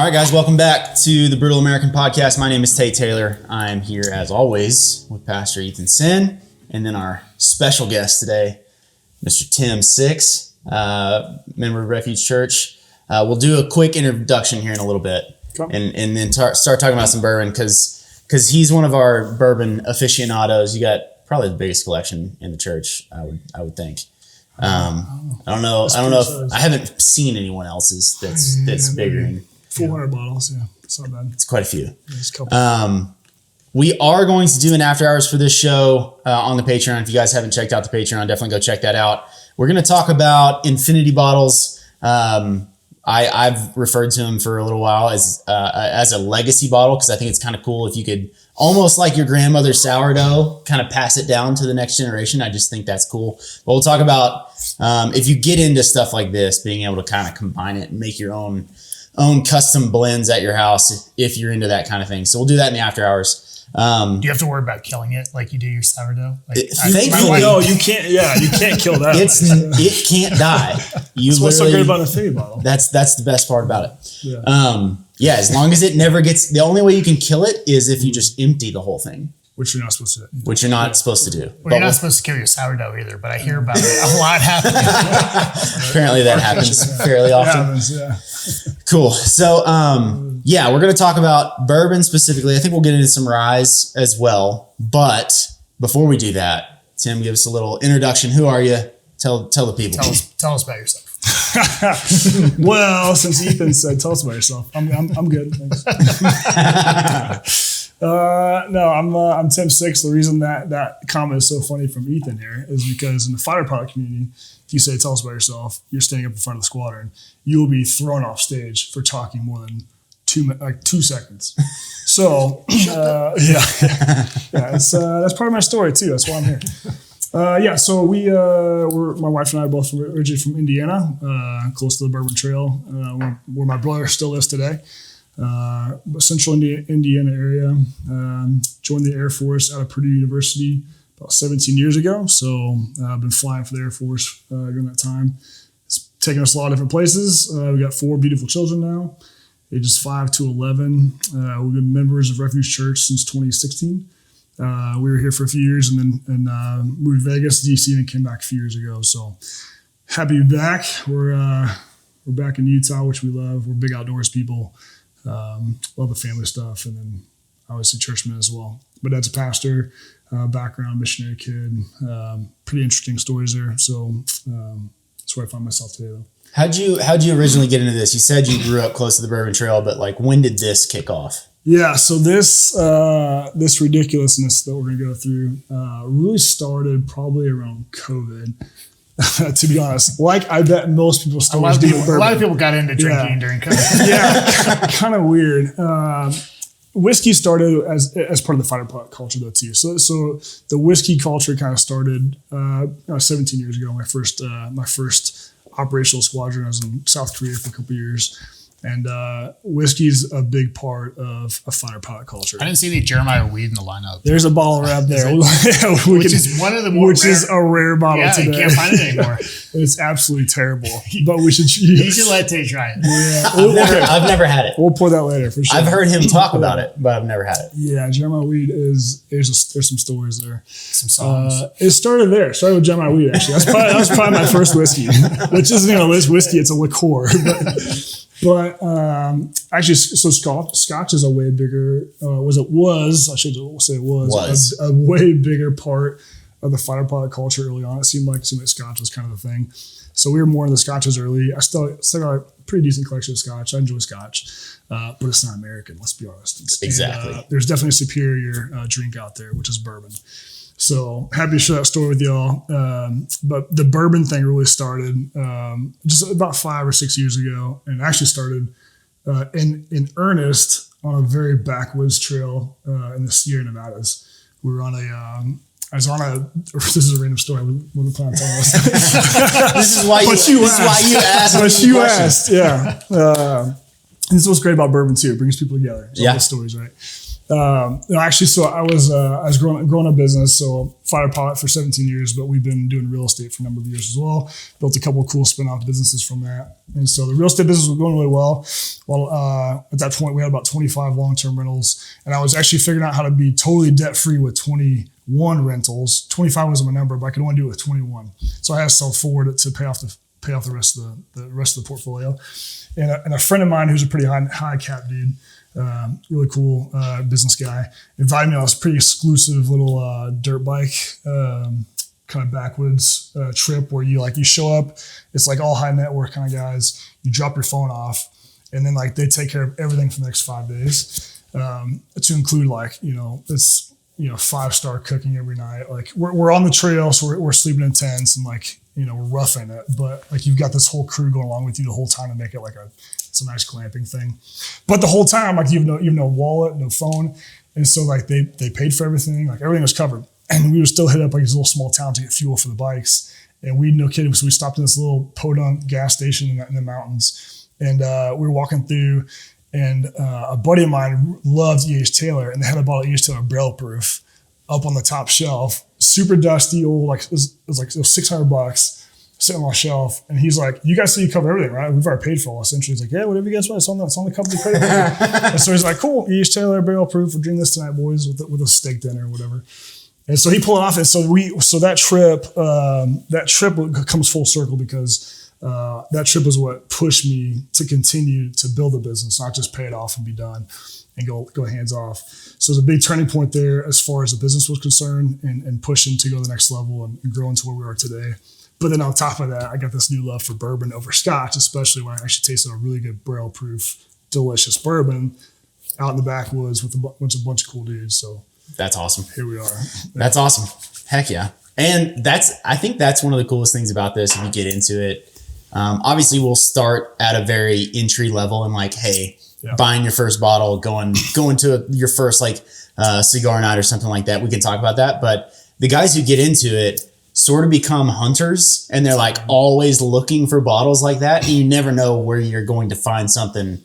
All right, guys, welcome back to the Brutal American Podcast. My name is Tate Taylor. I'm here, as always, with Pastor Ethan Sin, and then our special guest today, Mr. Tim Six, member of Refuge Church. We'll do a quick introduction here in a little bit, and then start talking about some bourbon, because he's one of our bourbon aficionados. You got probably the biggest collection in the church, I would think. I don't know if I haven't seen anyone else's that's bigger. 400 bottles, yeah. It's not bad. It's quite a few. We are going to do an after hours for this show on the Patreon. If you guys haven't checked out the Patreon, definitely go check that out. We're going to talk about infinity bottles. I've referred to them for a little while as a legacy bottle, because I think it's kind of cool if you could, almost like your grandmother's sourdough, kind of pass it down to the next generation. I just think that's cool. But we'll talk about if you get into stuff like this, being able to kind of combine it and make your own custom blends at your house if you're into that kind of thing. So we'll do that in the after hours. Do you have to worry about killing it like you do your sourdough? Thankfully, no, you can't. Yeah, you can't kill that. It can't die. That's what's so great about an infinity bottle. That's the best part about it. Yeah. As long as it never gets. The only way you can kill it is if you just empty the whole thing. Which you're not supposed to do. Which you're not supposed to do. Well, you're not supposed to kill your sourdough either, but I hear about it a lot happening. Apparently that happens fairly often. It happens, yeah. Cool. So, we're going to talk about bourbon specifically. I think we'll get into some rye as well. But before we do that, Tim, give us a little introduction. Who are you? Tell the people. Tell us about yourself. Well, since Ethan said, tell us about yourself. I'm good. Thanks. I'm Tim Six. The reason that comment is so funny from Ethan here is because in the fighter product community, if you say, tell us about yourself, you're standing up in front of the squadron, you will be thrown off stage for talking more than 2 seconds. So, that's part of my story too. That's why I'm here. So we're my wife and I are both originally from Indiana, close to the Bourbon Trail, where my brother still lives today. Central Indiana area. Joined the Air Force out of Purdue University about 17 years ago. So I've been flying for the Air Force during that time. It's taken us a lot of different places. We've got 4 beautiful children now, ages 5 to 11. We've been members of Refuge Church since 2016. We were here for a few years and then moved to Vegas, DC, and came back a few years ago. So happy to be back. We're back in Utah, which we love. We're big outdoors people. Love the family stuff, and then obviously churchman as well. But as a pastor, background, missionary kid, pretty interesting stories there. So that's where I find myself today, though. How'd you originally get into this? You said you grew up close to the Bourbon Trail, but like, when did this kick off? Yeah, so this ridiculousness that we're gonna go through really started probably around COVID. To be honest, like I bet most people still do with bourbon. A lot of people got into drinking during COVID. Yeah, kind of weird. Whiskey started as part of the fighter product culture though too. So the whiskey culture kind of started 17 years ago. My first operational squadron. I was in South Korea for a couple of years. And whiskey's a big part of a fighter product culture. I didn't see any Jeremiah weed in the lineup. There's a bottle right there, which is one of the more is a rare bottle today. You can't find it anymore. It's absolutely terrible, but we should. You should let Tate try it. Yeah, I've never had it. We'll pour that later for sure. I've heard him talk about it, but I've never had it. Yeah, Jeremiah weed there's some stories there. Some songs. It started there. It started with Jeremiah weed actually. That was probably my first whiskey, which isn't even a whiskey. It's a liqueur. But actually, so Scotch is a way bigger, I should say it was a way bigger part of the fighter product culture early on. It seemed like Scotch was kind of the thing. So we were more into the Scotches early. I still got a pretty decent collection of Scotch. I enjoy Scotch, but it's not American, let's be honest. Exactly. There's definitely a superior drink out there, which is bourbon. So happy to share that story with y'all. But the bourbon thing really started just about 5 or 6 years ago, and actually started in earnest on a very backwoods trail in the Sierra Nevadas. We were on this is a random story. I wouldn't plan on telling us. This is why you asked. But you asked, yeah. This is what's great about bourbon too. It brings people together. It's all the stories, right? Actually, so I was growing a business, so fire pilot for 17 years, but we've been doing real estate for a number of years as well. Built a couple of cool spin-off businesses from that. And so the real estate business was going really well. Well, at that point, we had about 25 long-term rentals, and I was actually figuring out how to be totally debt-free with 21 rentals. 25 wasn't my number, but I could only do it with 21. So I had to sell forward to pay off the rest of the portfolio. And a friend of mine who's a pretty high cap dude, really cool business guy, invited me on this pretty exclusive little dirt bike kind of backwoods trip where you show up, it's like all high net worth kind of guys. You drop your phone off, and then like they take care of everything for the next 5 days, to include it's 5-star cooking every night. Like we're on the trail, so we're sleeping in tents and we're roughing it, but like you've got this whole crew going along with you the whole time to make it like it's a nice glamping thing. But the whole time, like you have no wallet, no phone, and so like they paid for everything, like everything was covered, and we would still hit up like this little small town to get fuel for the bikes. And no kidding, so we stopped in this little podunk gas station in the mountains, and we were walking through, and a buddy of mine loved E.H. Taylor, and they had a bottle of E.H. Taylor barrel proof up on the top shelf, super dusty, old, like it was $600 sitting on a shelf. And he's like, "You guys say you cover everything, right? We've already paid for all this." Essentially, he's like, "Yeah, whatever you guys want, it's on the company credit card." And so he's like, "Cool, E.H. Taylor barrel proof. We're drinking this tonight, boys, with a steak dinner or whatever." And so he pulled it off, and so that trip comes full circle because that trip was what pushed me to continue to build a business, not just pay it off and be done and go hands off. So it was a big turning point there as far as the business was concerned, and pushing to go to the next level and grow into where we are today. But then on top of that, I got this new love for bourbon over Scotch, especially when I actually tasted a really good barrel proof, delicious bourbon out in the backwoods with a bunch of cool dudes. So that's awesome. Here we are. That's awesome. Heck yeah. And I think that's one of the coolest things about this. If you get into it, obviously we'll start at a very entry level and buying your first bottle, going to your first cigar night or something like that. We can talk about that. But the guys who get into it sort of become hunters, and they're like always looking for bottles like that. And you never know where you're going to find something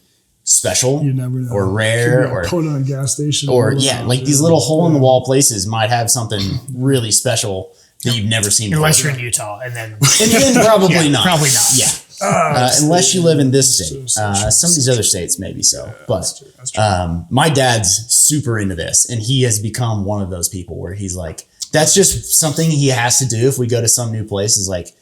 special, you never know, or rare, or put on a gas station, or these little hole in the wall places might have something really special that you've never seen before. Unless you're in Utah, and then probably not. Probably not. Yeah. Unless you live in this state. Some of these other states maybe so. Yeah, but that's true. My dad's super into this, and he has become one of those people where he's like, that's just something he has to do if we go to some new place, is like,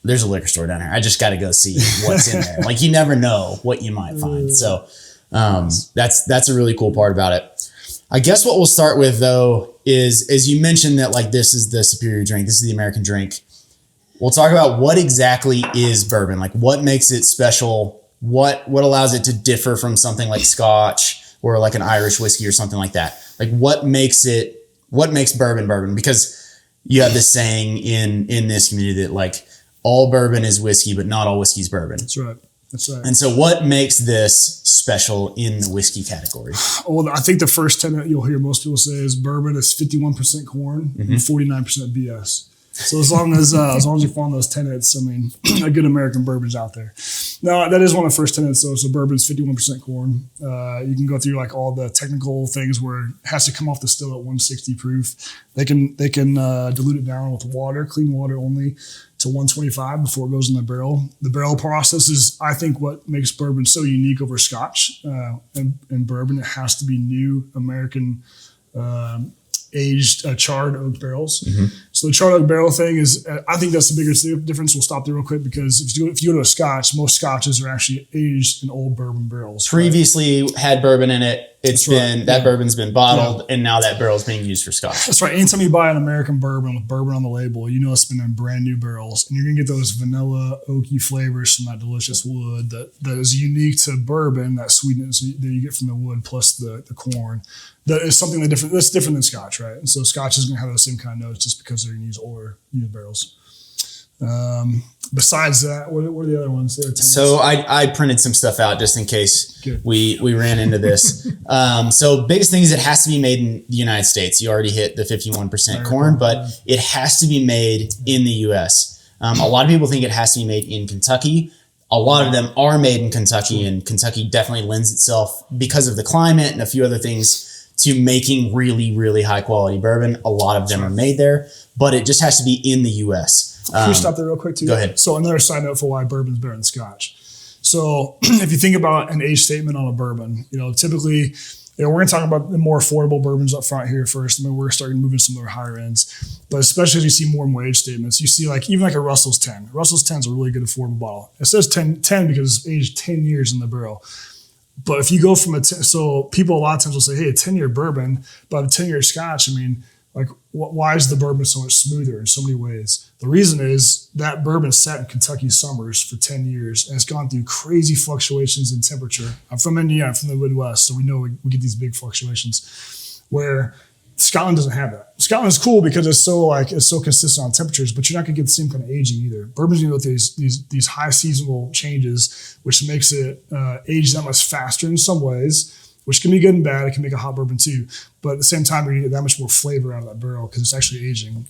there's a liquor store down here. I just got to go see what's in there. Like, you never know what you might find. So that's a really cool part about it. I guess what we'll start with, though, is, as you mentioned that this is the superior drink. This is the American drink. We'll talk about what exactly is bourbon. Like, what makes it special? What allows it to differ from something like Scotch or like an Irish whiskey or something like that? Like, what makes bourbon? Because you have this saying in this community that all bourbon is whiskey, but not all whiskey is bourbon. That's right. And so what makes this special in the whiskey category? Well, I think the first tenet you'll hear most people say is bourbon is 51% corn and 49% BS. So as long as you're following those tenets, I mean, a good American bourbon's out there. No, that is one of the first tenets, though. So bourbon's 51% corn. You can go through all the technical things where it has to come off the still at 160 proof. They can dilute it down with water, clean water only, to 125 before it goes in the barrel. The barrel process is, I think, what makes bourbon so unique over Scotch and bourbon. It has to be new American aged charred oak barrels. So the charred oak barrel thing is, I think that's the biggest difference. We'll stop there real quick, because if you go to a Scotch, most Scotches are actually aged in old bourbon barrels. Previously had bourbon in it. Bourbon's been bottled, and now that barrel's being used for Scotch. That's right. Anytime you buy an American bourbon with bourbon on the label, you know it's been in brand new barrels, and you're gonna get those vanilla, oaky flavors from that delicious wood that is unique to bourbon. That sweetness that you get from the wood plus the corn, that is something that's different than Scotch, right? And so Scotch is gonna have those same kind of notes just because they're gonna use older used barrels. Besides that, what are the other ones? So I printed some stuff out just in case we ran into this. So biggest thing is it has to be made in the United States. You already hit the 51% corn, but it has to be made in the U.S. A lot of people think it has to be made in Kentucky. A lot of them are made in Kentucky, and Kentucky definitely lends itself, because of the climate and a few other things, to making really, really high quality bourbon. A lot of them are made there, but it just has to be in the U.S. Can we stop there real quick too? Go ahead. So another side note for why bourbon's better than Scotch. So if you think about an age statement on a bourbon, typically, we're going to talk about the more affordable bourbons up front here first. I mean, we're starting moving some of our higher ends, but especially as you see more and more age statements, you see even like a Russell's 10. Russell's 10 is a really good affordable bottle. It says 10 because it's aged 10 years in the barrel. But if you go from so people a lot of times will say, hey, a 10-year bourbon, but a 10-year Scotch, I mean, like, why is the bourbon so much smoother in so many ways? The reason is that bourbon sat in Kentucky summers for 10 years, and it's gone through crazy fluctuations in temperature. I'm from Indiana, I'm from the Midwest, so we know we get these big fluctuations where Scotland doesn't have that. Scotland is cool because it's so consistent on temperatures, but you're not gonna get the same kind of aging either. Bourbon's gonna go through these high seasonal changes, which makes it age that much faster in some ways, which can be good and bad. It can make a hot bourbon too. But at the same time, you're going to get that much more flavor out of that barrel because it's actually aging.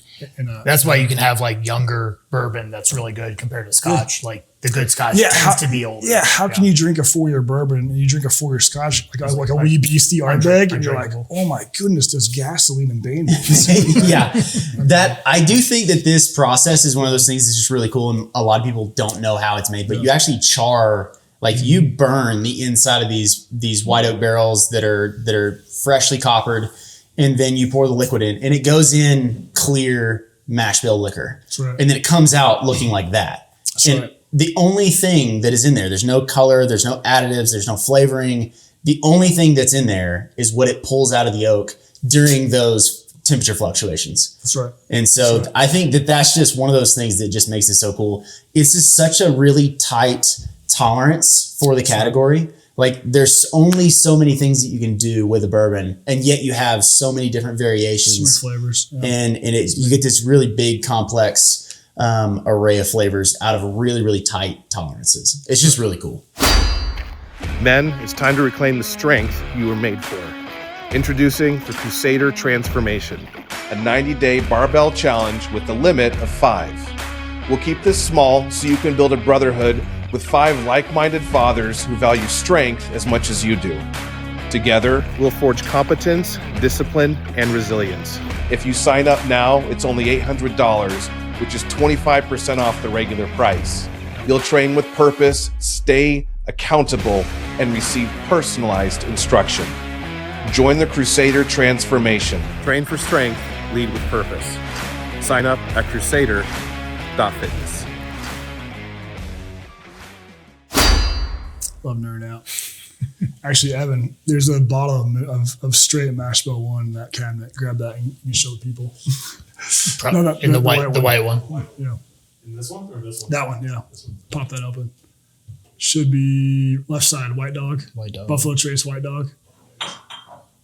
That's why you can have like younger bourbon that's really good compared to Scotch. Yeah. Like the good Scotch tends to be older. Yeah, how can you drink a 4-year bourbon and you drink a 4-year Scotch like a wee beastie Ardbeg and you're like, oh my goodness, there's gasoline and Bane. Yeah, that I do think that this process is one of those things that's just really cool, and a lot of people don't know how it's made. But you actually char. Like you burn the inside of these white oak barrels that are freshly coppered, and then you pour the liquid in, and it goes in clear mash bill liquor, right. And then it comes out looking like that. That's and right. The only thing that is in there's no color, there's no additives, there's no flavoring. The only thing that's in there is what it pulls out of the oak during those temperature fluctuations. That's right. And so right. I think that's just one of those things that just makes it so cool. It's just such a really tight tolerance for the category. Like there's only so many things that you can do with a bourbon, and yet you have so many different variations, so many flavors, and you get this really big complex array of flavors out of really, really tight tolerances. It's just really cool. Men, it's time to reclaim the strength you were made for. Introducing the Crusader Transformation, a 90-day barbell challenge with a limit of 5. We'll keep this small so you can build a brotherhood with 5 like-minded fathers who value strength as much as you do. Together, we'll forge competence, discipline, and resilience. If you sign up now, it's only $800, which is 25% off the regular price. You'll train with purpose, stay accountable, and receive personalized instruction. Join the Crusader Transformation. Train for strength, lead with purpose. Sign up at crusader.fitness. Love nerding out. Actually, Evan, there's a bottle of straight mash bill one in that cabinet. Grab that and you show the people. In the white one. Yeah. In this one or this one? That one, yeah. Pop that open. Should be left side, white dog. White dog. Buffalo Trace, white dog.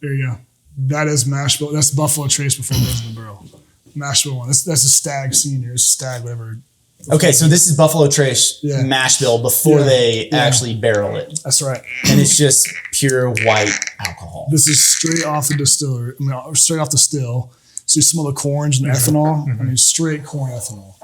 There you go. That is mash bill. That's Buffalo Trace before it goes in the barrel. Mash bill one. That's a Stag Senior. It's Stag, whatever. Okay, so this is Buffalo Trace mash bill before they actually barrel it. That's right. And it's just pure white alcohol. This is straight off the distillery. I mean, straight off the still. So you smell the corns and the ethanol. I mean, straight corn ethanol.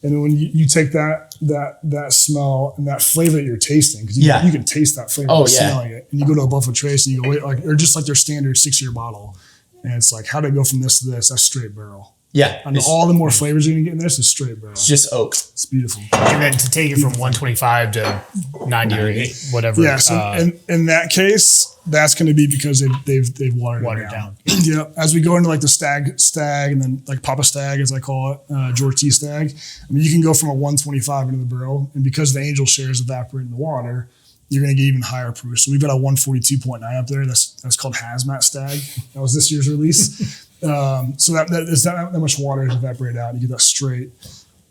And then when you take that smell and that flavor that you're tasting, because you can taste that flavor by smelling it, and you go to a Buffalo Trace and you go, or just like their standard 6-year bottle, and it's like, how did it go from this to this? That's straight barrel. Yeah. And all the more flavors you're gonna get in this is straight barrel. It's just oak. It's beautiful. And then to take it from 125 to 90 or 8, whatever. Yeah. So in that case, that's going to be because they've watered it down. Yeah. As we go into like the stag, and then like Papa Stag, as I call it, George T. Stag. I mean, you can go from a 125 into the barrel, and because the angel shares evaporate in the water, you're going to get even higher proof. So we've got a 142.9 up there. That's called Hazmat Stag. That was this year's release. So that is that much water is evaporated out. You get that straight,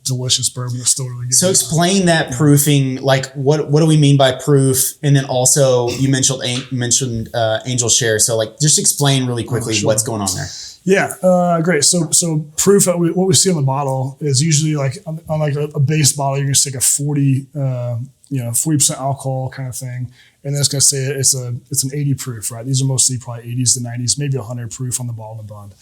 delicious bourbon that's still really good. So explain that proofing. Like what do we mean by proof? And then also you mentioned angel share. So like just explain really quickly what's going on there. Yeah, great. So proof, what we see on the bottle is usually like on like a base bottle, you're gonna stick a 40% alcohol kind of thing. And then it's going to say it's an 80 proof, right? These are mostly probably 80s to 90s, maybe 100 proof on the bottle and the bond.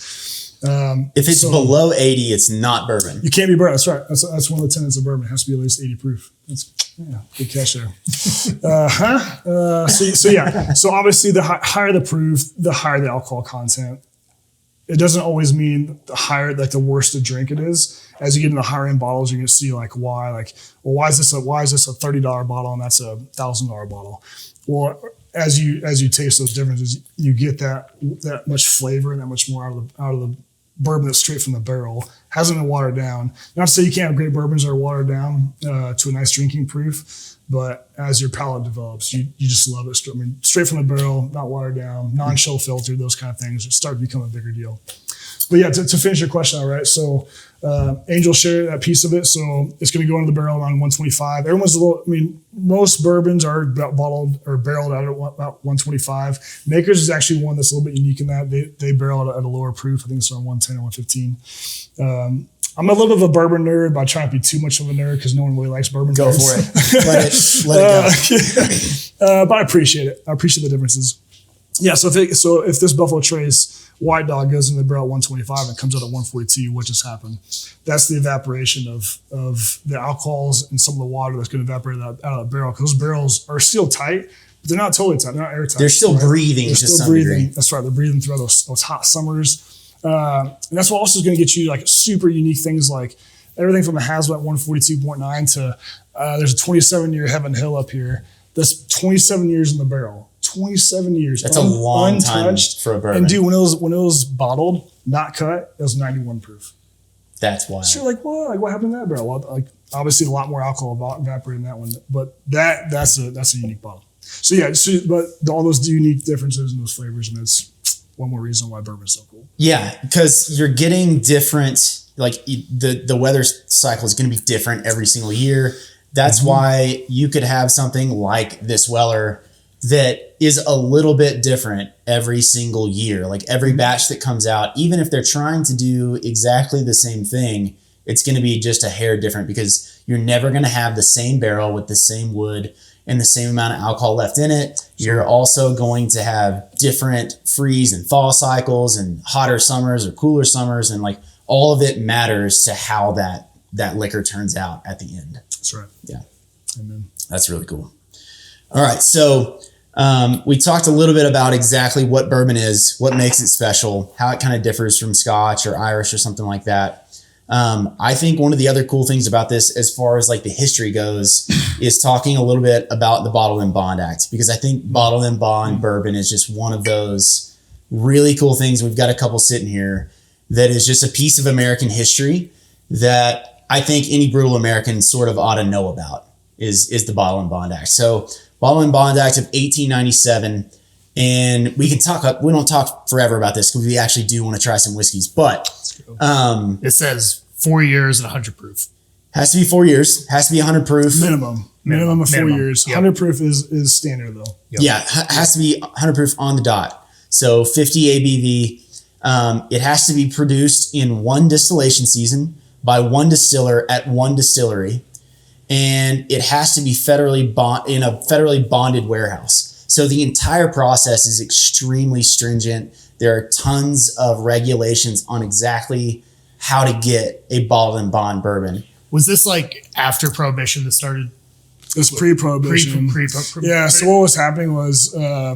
If it's below 80, it's not bourbon. You can't be bourbon. That's right. That's one of the tenets of bourbon. It has to be at least 80 proof. Good catch there. So obviously the higher the proof, the higher the alcohol content. It doesn't always mean the higher, like the worse the drink it is. As you get into the higher end bottles, you're gonna see why is this a $30 bottle and that's a $1,000 bottle? Well, as you taste those differences, you get that much flavor and that much more out of the bourbon that's straight from the barrel. Hasn't been watered down. Not to say you can't have great bourbons that are watered down to a nice drinking proof, but as your palate develops, you just love it. Straight from the barrel, not watered down, non-chill filtered, those kind of things start to become a bigger deal. But yeah, to finish your question, all right. So Angel shared that piece of it. So it's going to go into the barrel around 125. Most bourbons are bottled or barreled out at about 125. Makers is actually one that's a little bit unique in that they barrel at a lower proof. I think it's around 110 or 115. I'm a little bit of a bourbon nerd, but I try not to be too much of a nerd because no one really likes bourbon. Go for it. Let it go. But I appreciate it. I appreciate the differences. Yeah. So if this Buffalo Trace White Dog goes in the barrel at 125 and comes out at 142, what just happened? That's the evaporation of the alcohols and some of the water that's going to evaporate out of the barrel. Because those barrels are still tight, but they're not totally tight. They're not airtight. They're still breathing. They're still breathing. That's right. They're breathing throughout those hot summers. And that's what also is going to get you like super unique things like everything from a Hazlitt 142.9 to there's a 27-year Heaven Hill up here. That's 27 years in the barrel. 27 years. That's a long untouched. Time for a bourbon. And dude, when it was bottled, not cut, it was 91 proof. That's wild. So you're like, what? Like, what happened to that barrel? Well, like, obviously, a lot more alcohol evaporated in that one, but that's a unique bottle. So yeah, but all those unique differences in those flavors, and it's one more reason why bourbon is so cool. Yeah, because you're getting different. Like the weather cycle is going to be different every single year. That's why you could have something like this Weller that is a little bit different every single year. Like every batch that comes out, even if they're trying to do exactly the same thing, it's going to be just a hair different because you're never going to have the same barrel with the same wood and the same amount of alcohol left in it. You're also going to have different freeze and thaw cycles and hotter summers or cooler summers. And like all of it matters to how that liquor turns out at the end. That's right. Yeah. Amen. That's really cool. All right. So we talked a little bit about exactly what bourbon is, what makes it special, how it kind of differs from Scotch or Irish or something like that. I think one of the other cool things about this, as far as like the history goes, is talking a little bit about the Bottle and Bond Act, because I think Bottle and Bond bourbon is just one of those really cool things. We've got a couple sitting here that is just a piece of American history that I think any brutal American sort of ought to know about is the Bottle and Bond Act. So Bottle and Bond Act of 1897. And we don't talk forever about this because we actually do want to try some whiskeys, but it says 4 years and 100 proof. Has to be 4 years, has to be 100 proof. Minimum of 4 years. Yep. 100 proof is standard though. Yep. Yeah, has to be 100 proof on the dot. So 50 ABV. It has to be produced in one distillation season by one distiller at one distillery. And it has to be in a federally bonded warehouse. So the entire process is extremely stringent. There are tons of regulations on exactly how to get a bottled and bond bourbon. Was this like after Prohibition that started? It was pre-Prohibition. Yeah. So what was happening was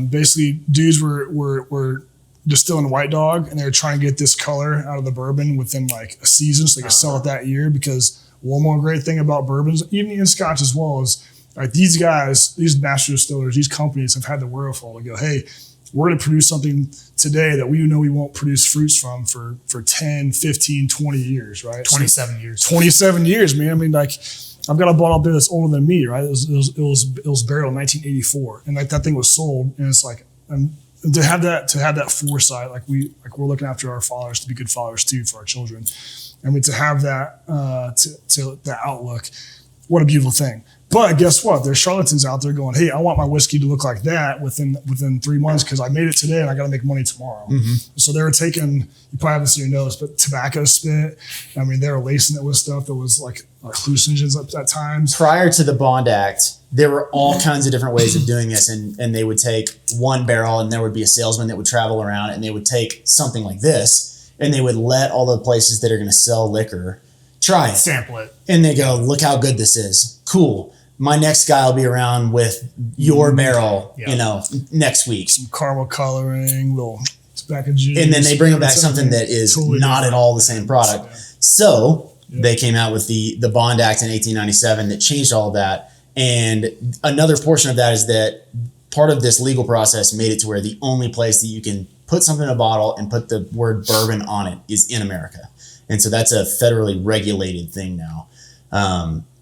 basically dudes were distilling White Dog, and they were trying to get this color out of the bourbon within like a season, so they could sell it that year. Because one more great thing about bourbons, even in Scotch as well, is like these guys, these master distillers, these companies have had the wherewithal to go, hey, we're going to produce something today that we know we won't produce fruits from for 10, 15, 20 years, right? 27 years. 27 years, man. I mean, like, I've got a bottle up there that's older than me, right? It was barreled in 1984, and like that thing was sold, and it's like, and to have that foresight, like we're looking after our fathers to be good fathers too for our children. I mean, to have that to the outlook, what a beautiful thing. But guess what? There's charlatans out there going, hey, I want my whiskey to look like that within 3 months because I made it today and I got to make money tomorrow. Mm-hmm. So they were taking, you probably haven't seen your nose, but tobacco spit. I mean, they were lacing it with stuff that was like hallucinogens at times. Prior to the Bond Act, there were all kinds of different ways of doing this. And they would take one barrel and there would be a salesman that would travel around and they would take something like this and they would let all the places that are going to sell liquor try it. Sample it. And they go, look how good this is. Cool. my next guy will be around with your barrel, next week. Some caramel coloring, little tobacco juice. And then they bring back something that is totally not at all the same product. Yeah. So they came out with the Bond Act in 1897 that changed all of that. And another portion of that is that part of this legal process made it to where the only place that you can put something in a bottle and put the word bourbon on it is in America. And so that's a federally regulated thing now.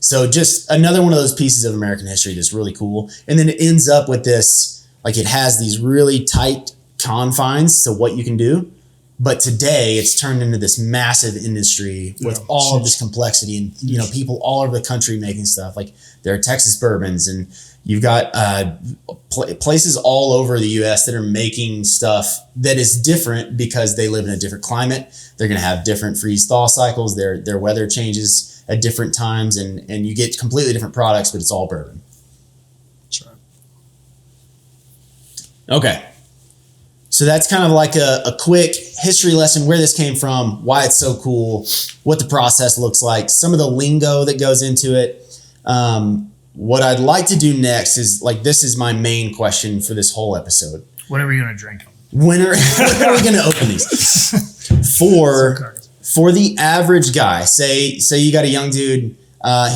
So just another one of those pieces of American history that's really cool. And then it ends up with this, like it has these really tight confines to what you can do. But today it's turned into this massive industry with all of this complexity and, people all over the country making stuff. Like there are Texas bourbons, and you've got places all over the U.S. that are making stuff that is different because they live in a different climate. They're going to have different freeze-thaw cycles. Their weather changes at different times, and you get completely different products, but it's all bourbon. That's right. Okay. So that's kind of like a quick history lesson, where this came from, why it's so cool, what the process looks like, some of the lingo that goes into it. What I'd like to do next is, this is my main question for this whole episode. When are we going to drink them? When are we going to open these? For the average guy, say you got a young dude,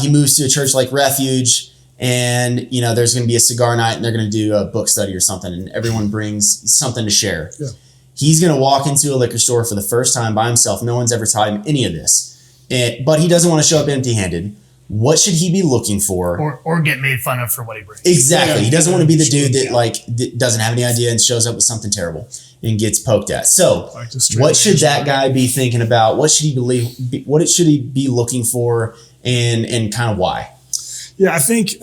he moves to a church like Refuge, and there's going to be a cigar night, and they're going to do a book study or something, and everyone brings something to share. Yeah. He's going to walk into a liquor store for the first time by himself. No one's ever taught him any of this, but he doesn't want to show up empty-handed. What should he be looking for? Or get made fun of for what he brings. Exactly. Yeah, he doesn't want to be the dude that doesn't have any idea and shows up with something terrible and gets poked at. So what should that guy be thinking about? What should he believe? What should he be looking for, and kind of why? Yeah, I think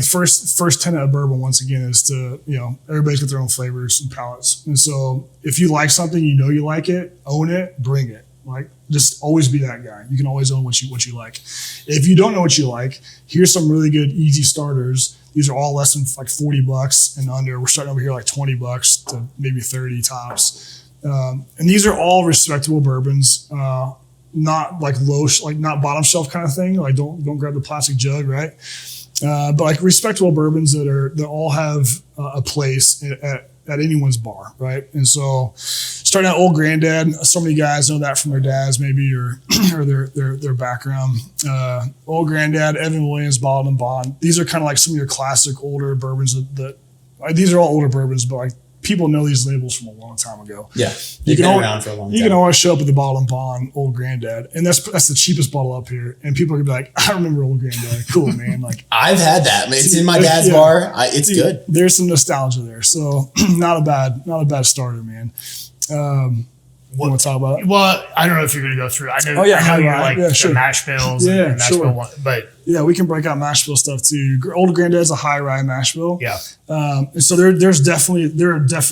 first tenet of bourbon, once again, is to, everybody's got their own flavors and palates. And so if you like something, you like it, own it, bring it. Just always be that guy. You can always own what you like. If you don't know what you like, here's some really good easy starters. These are all less than $40 and under. We're starting over here $20 to maybe 30 tops. And these are all respectable bourbons. Not low, not bottom shelf kind of thing. Don't grab the plastic jug, right? But respectable bourbons that all have a place at anyone's bar, right? And so starting out Old Granddad, so many guys know that from their dads maybe or their background. Old Granddad, Evan Williams, Bottled and Bond. These are kind of like some of your classic older bourbons that these are all older bourbons, but people know these labels from a long time ago. Yeah, they've been around for a long time. You can always show up at the Bottled and Bond Old Granddad, and that's the cheapest bottle up here. And people are gonna be like, "I remember Old Granddad, cool man." I've had that. It's in my dad's bar. It's good. There's some nostalgia there, so not a bad starter, man. You want to talk about it? Well, I don't know if you're going to go through. I know you like the mash bills and mash bill one, but yeah, we can break out mash bill stuff too. Old Granddad's a high rye mash bill. Yeah. And so there are definitely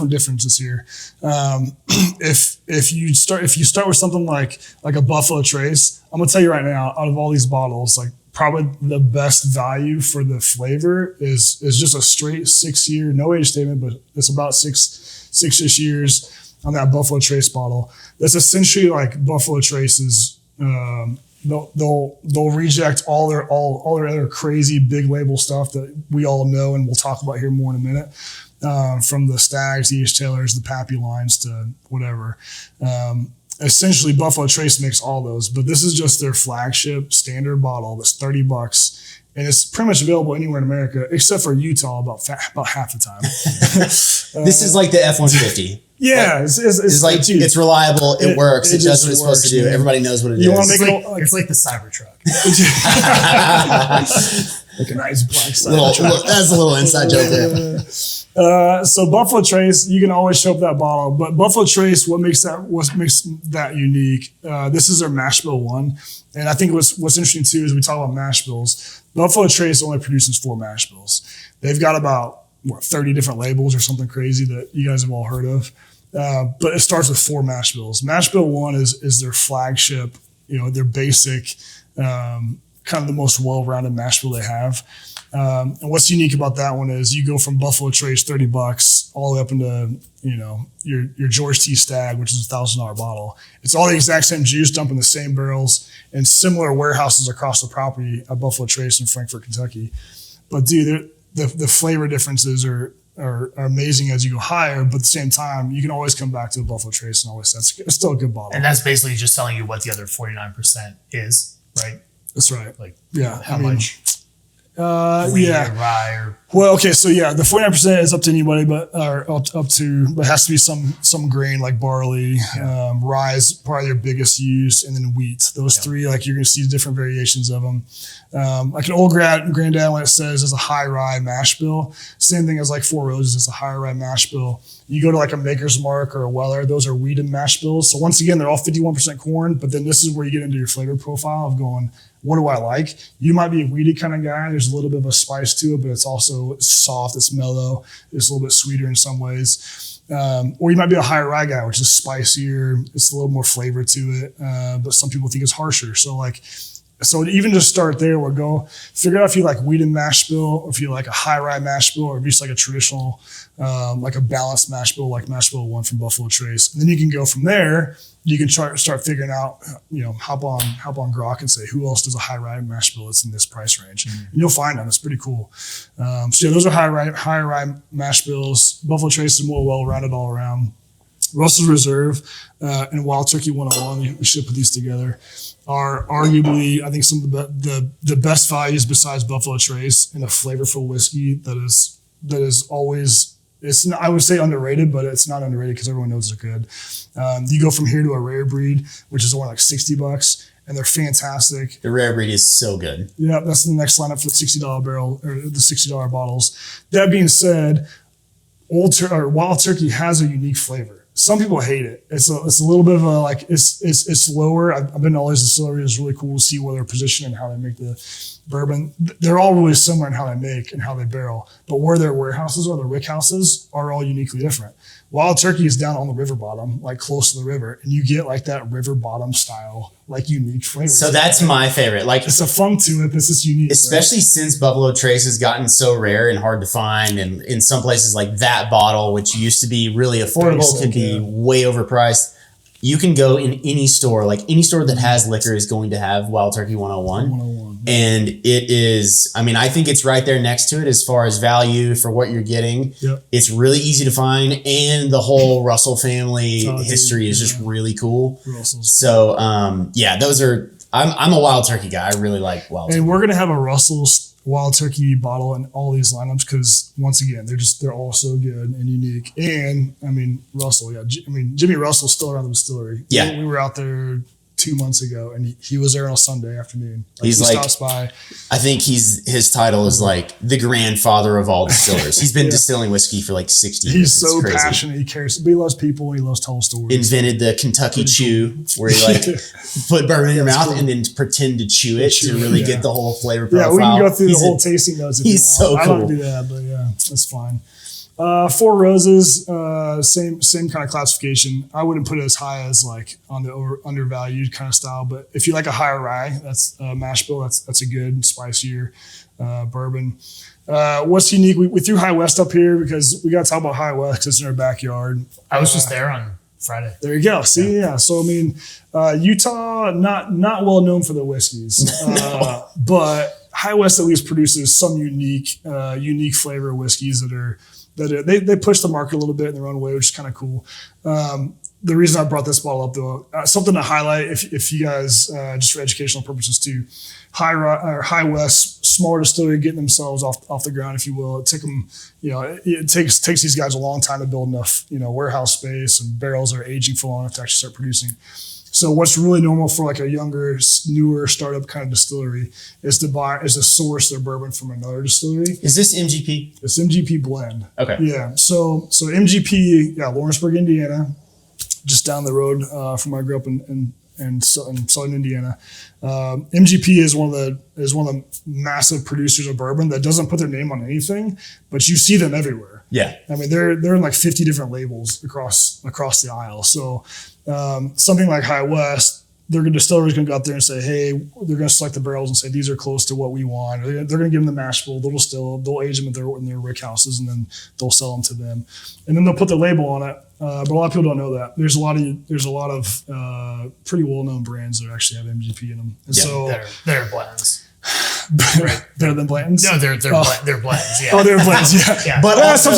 differences here. If you start with something like a Buffalo Trace, I'm gonna tell you right now, out of all these bottles, probably the best value for the flavor is just a straight 6-year, no age statement, but it's about six-ish years on that Buffalo Trace bottle. That's essentially Buffalo Traces. They'll reject all their other crazy big label stuff that we all know and we'll talk about here more in a minute. From the Stags, the H. Taylors, the Pappy lines to whatever. Essentially, Buffalo Trace makes all those, but this is just their flagship standard bottle that's $30. And it's pretty much available anywhere in America except for Utah about half the time. This is like the F-150. Yeah, it's reliable. It works. It does what it's supposed to do. Man. Everybody knows what it is. It's like the Cybertruck. Like a nice black Cybertruck. That's a little inside joke there. So Buffalo Trace, you can always show up that bottle. But Buffalo Trace, what makes that unique? This is their mash bill one, and I think what's interesting too is we talk about mash bills. Buffalo Trace only produces 4 mash bills. They've got about 30 different labels or something crazy that you guys have all heard of. But it starts with 4 mash bills. Mash bill 1 is their flagship, their basic, kind of the most well-rounded mash bill they have. And what's unique about that one is you go from Buffalo Trace, $30, all the way up into, your George T. Stag, which is a $1,000 bottle. It's all the exact same juice dumped in the same barrels and similar warehouses across the property at Buffalo Trace in Frankfort, Kentucky. But dude, the flavor differences are amazing as you go higher, but at the same time, you can always come back to the Buffalo Trace and always it's still a good bottle. And that's basically just telling you what the other 49% is, right? That's right. Like how much wheat or rye or well, okay, so yeah, the 49% is up to anybody, but it has to be some grain like barley, rye is probably your biggest use, and then wheat. Those three, like you're gonna see different variations of them. Like an old granddad, when it says is a high rye mash bill, same thing as like Four Roses, it's a high rye mash bill. You go to like a Maker's Mark or a Weller, those are wheated mash bills. So once again, they're all 51% corn, but then this is where you get into your flavor profile of going, what do I like? You might be a weeded kind of guy. There's a little bit of a spice to it, but it's soft, it's mellow, it's a little bit sweeter in some ways. Or you might be a high rye guy, which is spicier. It's a little more flavor to it, but some people think it's harsher. So even just start there, we'll go figure out if you like wheated mash bill, or if you like a high rye mash bill, or if you just like a traditional, like a balanced mash bill, like mash bill 1 from Buffalo Trace. And then you can go from there. You can start figuring out, hop on Grok and say, who else does a high rye mash bill that's in this price range? Mm-hmm. And you'll find them. It's pretty cool. Those are high rye mash bills. Buffalo Trace is more well-rounded all around. Russell's Reserve and Wild Turkey 101, we should put these together, are arguably, I think, some of the best values besides Buffalo Trace in a flavorful whiskey that is always, I would say underrated, but it's not underrated because everyone knows they're good. You go from here to a rare breed, which is only like $60, and they're fantastic. The rare breed is so good. Yeah, that's the next lineup for the $60 barrel or the $60 bottles. That being said, Wild Turkey has a unique flavor. Some people hate it. It's a little bit of a like it's lower. I've been to all these distilleries. It's really cool to see where they're positioned and how they make the bourbon. They're all really similar in how they make and how they barrel, but where their warehouses or their rick houses are all uniquely different. Wild Turkey is down on the river bottom, like close to the river, and you get like that river bottom style, like unique flavor. So that's my favorite. Like it's a funk to it. This is unique, especially since Buffalo Trace has gotten so rare and hard to find, and in some places like that bottle, which used to be really affordable, can be way overpriced. You can go in any store, like any store that has liquor is going to have Wild Turkey 101. And it is, I think it's right there next to it as far as value for what you're getting. Yep. It's really easy to find. And the whole Russell family history is just really cool. Russell's. So, those are, I'm a Wild Turkey guy. I really like Wild Turkey. And we're going to have a Russell's Wild Turkey bottle in all these lineups because once again they're all so good and unique. And Russell, Jimmy Russell's still around the distillery. Yeah, we were out there 2 months ago, and he was there on a Sunday afternoon. He stops by. I think his title is like the grandfather of all distillers. He's been distilling whiskey for like 60 years. He's so passionate. He cares. But he loves people. And he loves telling stories. Invented the Kentucky Chew, where you like put bourbon in your mouth and then pretend to chew it to really get the whole flavor profile. Yeah, we can go through the whole tasting notes. He's so cool. I don't do that, but yeah, that's fine. Four Roses, same kind of classification. I wouldn't put it as high as like on the undervalued kind of style, but if you like a higher rye, that's mash bill. That's a good spicier bourbon. What's unique? We threw High West up here because we got to talk about High West because it's in our backyard. I was just there on Friday. There you go. See, yeah. So Utah not well known for their whiskeys, but High West at least produces some unique flavor whiskeys that they push the market a little bit in their own way, which is kind of cool. The reason I brought this bottle up, though, something to highlight if you guys, just for educational purposes too, High West, smaller distillery getting themselves off the ground, if you will. It took them, it takes these guys a long time to build enough, warehouse space, and barrels are aging for long enough to actually start producing. So what's really normal for like a younger, newer startup kind of distillery is to source their bourbon from another distillery. Is this MGP? It's MGP blend. Okay. Yeah. So MGP, Lawrenceburg, Indiana, just down the road from where I grew up in southern Indiana. MGP is one of the massive producers of bourbon that doesn't put their name on anything, but you see them everywhere. Yeah. They're in like 50 different labels across the aisle. So something like High West, distillery's going to go out there and say, hey, they're going to select the barrels and say, these are close to what we want. They're going to give them the mash bill. They'll distill, they'll age them in their rick houses, and then they'll sell them to them. And then they'll put the label on it. But a lot of people don't know that. There's a lot of pretty well-known brands that actually have MGP in them. And so they're blends. Better than Blanton's? No, they're blends. Yeah. Oh, they're blends, yeah. Yeah. But also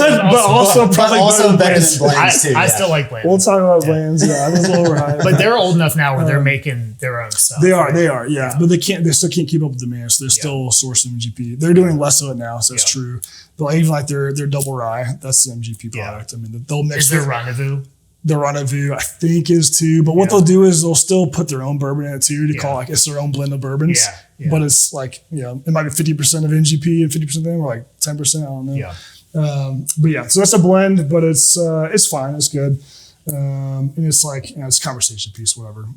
probably better than Blanton's. blends too. I still like blends. We'll talk about blends. Yeah, I was a little overhyped. But they're old enough now where they're making their own stuff. They are, yeah. But they still can't keep up with demand, so they're still sourcing MGP. They're doing less of it now, so that's true. But even like their double rye, that's the MGP product. I mean, they'll mix. Is there Rendezvous? The Rendezvous, I think, is too. But what they'll do is they'll still put their own bourbon in it too to call it's their own blend of bourbons. Yeah. But it's like, it might be 50% of NGP and 50% of them, or like 10%. I don't know. Yeah. But yeah, so that's a blend, but it's fine. It's good. And it's like, it's a conversation piece, whatever.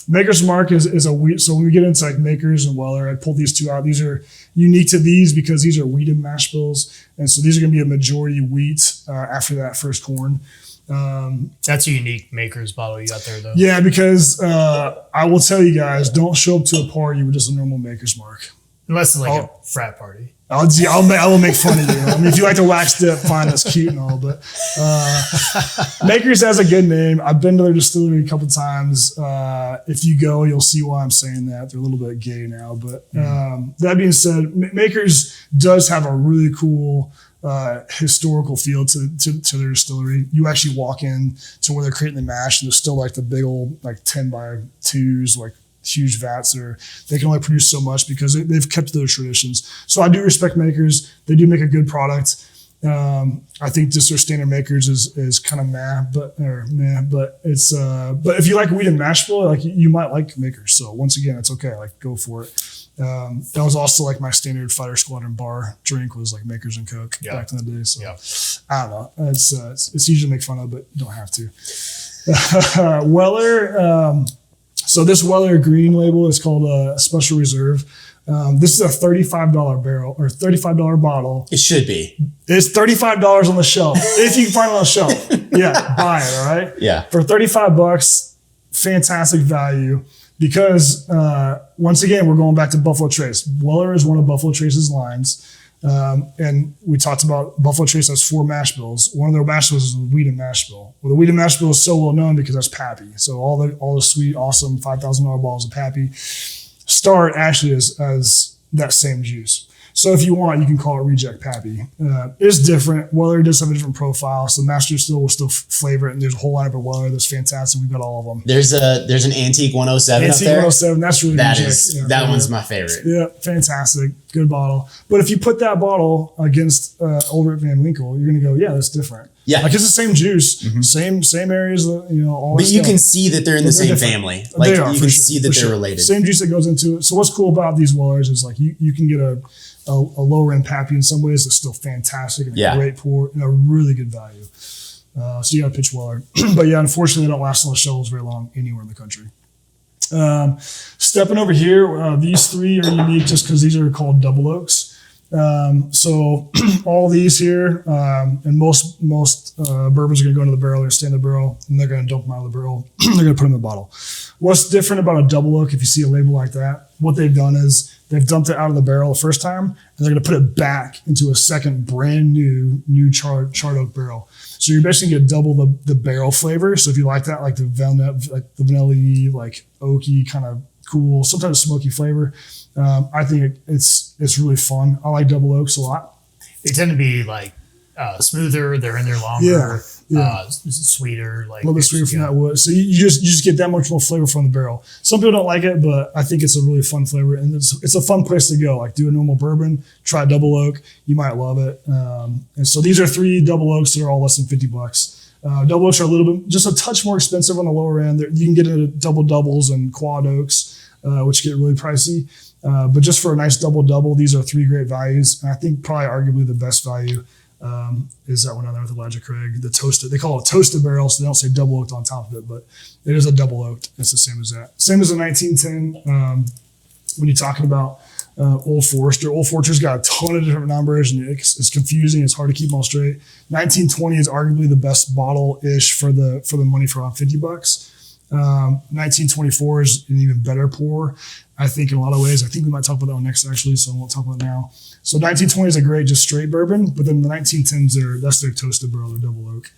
Maker's Mark is a wheat. So when we get into like Makers and Weller, I pulled these two out. These are unique to these because these are wheated mash bills. And so these are going to be a majority wheat after that first corn. That's a unique Maker's bottle you got there, though. Yeah, because I will tell you guys, don't show up to a party with just a normal Maker's Mark. Unless it's like a frat party. I will make fun of you. I mean, if you like to wax dip, fine, that's cute and all. But Makers has a good name. I've been to their distillery a couple times. If you go, you'll see why I'm saying that. They're a little bit gay now. But that being said, Makers does have a really cool historical feel to their distillery. You actually walk in to where they're creating the mash, and there's still like the big old like 10x2s, like huge vats. They can only produce so much because they've kept those traditions. So I do respect Makers. They do make a good product. I think just their standard Makers is kind of but it's but if you like wheat and mash bill, like you might like Makers. So once again, it's okay. Like go for it. That was also like my standard Fighter Squadron bar drink was like Makers and Coke back in the day. So I don't know. It's easy to make fun of, but you don't have to. Weller. So this Weller green label is called a Special Reserve. This is a $35 barrel or $35 bottle. It should be. It's $35 on the shelf. If you can find it on the shelf. Yeah, buy it, all right? Yeah. For $35, fantastic value. Because once again, we're going back to Buffalo Trace. Weller is one of Buffalo Trace's lines. And we talked about Buffalo Trace has 4 mash bills. One of their mash bills is the wheat and mash bill. Well, the wheat and mash bill is so well known because that's Pappy. So all the sweet, awesome $5,000 bottles of Pappy start actually as that same juice. So if you want, you can call it Reject Pappy. It's different. Weller does have a different profile. So Master Still will still flavor it. And there's a whole lineup of Weller that's fantastic. We've got all of them. There's an Antique 107 up there. Antique 107, that's really that one's my favorite. Yeah, fantastic. Good bottle. But if you put that bottle against Old Rip Van Winkle, you're going to go, yeah, that's different. Yeah. Like it's the same juice, same areas, all But you stuff. can see that they're in the same different. family. Like They are, you for can sure, see that for they're sure. related. Same juice that goes into it. So what's cool about these Wellers is like you can get a lower end Pappy in some ways that's still fantastic and a great pour and a really good value. So you got to pitch Weller. But yeah, unfortunately, they don't last on the shelves very long anywhere in the country. Stepping over here, these 3 are unique just because these are called double oaks. So all these here, and most bourbons are going to go into the barrel. They're going to stay in the barrel, and they're going to dump them out of the barrel. They're going to put them in the bottle. What's different about a double oak, if you see a label like that, what they've done is they've dumped it out of the barrel the first time, and they're going to put it back into a second brand new charred oak barrel. So you're basically going to double the barrel flavor. So if you like that, like the vanilla-y, like oaky kind of cool, sometimes smoky flavor. I think it's really fun. I like double oaks a lot. They tend to be like smoother. They're in there longer. Yeah. Sweeter. Like a little bit sweeter from that wood. So you just get that much more flavor from the barrel. Some people don't like it, but I think it's a really fun flavor, and it's a fun place to go. Like do a normal bourbon, try double oak. You might love it. And so these are 3 double oaks that are all less than $50. Double oaks are a little bit, just a touch more expensive on the lower end. You can get into double doubles and quad oaks, which get really pricey. But just for a nice double, these are 3 great values. And I think probably arguably the best value is that one on there with Elijah Craig, the toasted. They call it a toasted barrel, so they don't say double oaked on top of it, but it is a double oaked. It's the same as that. Same as a 1910. When you're talking about Old Forester's got a ton of different numbers, and it's confusing. It's hard to keep them all straight. 1920 is arguably the best bottle-ish for the money for around $50. 1924 is an even better pour, I think, in a lot of ways. I think we might talk about that one next, actually, so I won't talk about it now. So 1920 is a great just straight bourbon, but then the 1910s that's their toasted barrel, their double oak,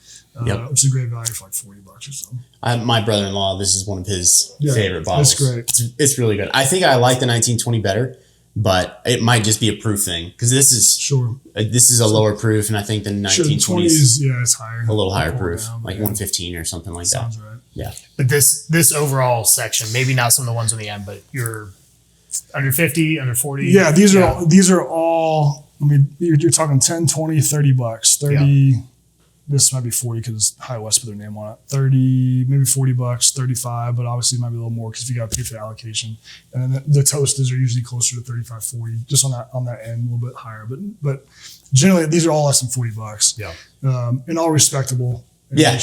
which is a great value for like $40 or something. My brother-in-law, this is one of his favorite bottles. It's great. It's really good. I think I like the 1920 better but it might just be a proof thing because this is a lower proof, and I think the 1920s, yeah, it's higher, a little higher proof, like 115 or something like that. Sounds right. Yeah, but this overall section, maybe not some of the ones on the end, but you're under 50, under 40. Yeah, these are all. I mean, you're talking 10, 20, $30, 30. Yeah. This might be 40 because it's High West with their name on it. 30, maybe $40, 35, but obviously it might be a little more because if you got to pay for the allocation. And then the toasters are usually closer to 35, 40, just on that end, a little bit higher. But generally, these are all less than $40. Yeah, and all respectable. Yeah,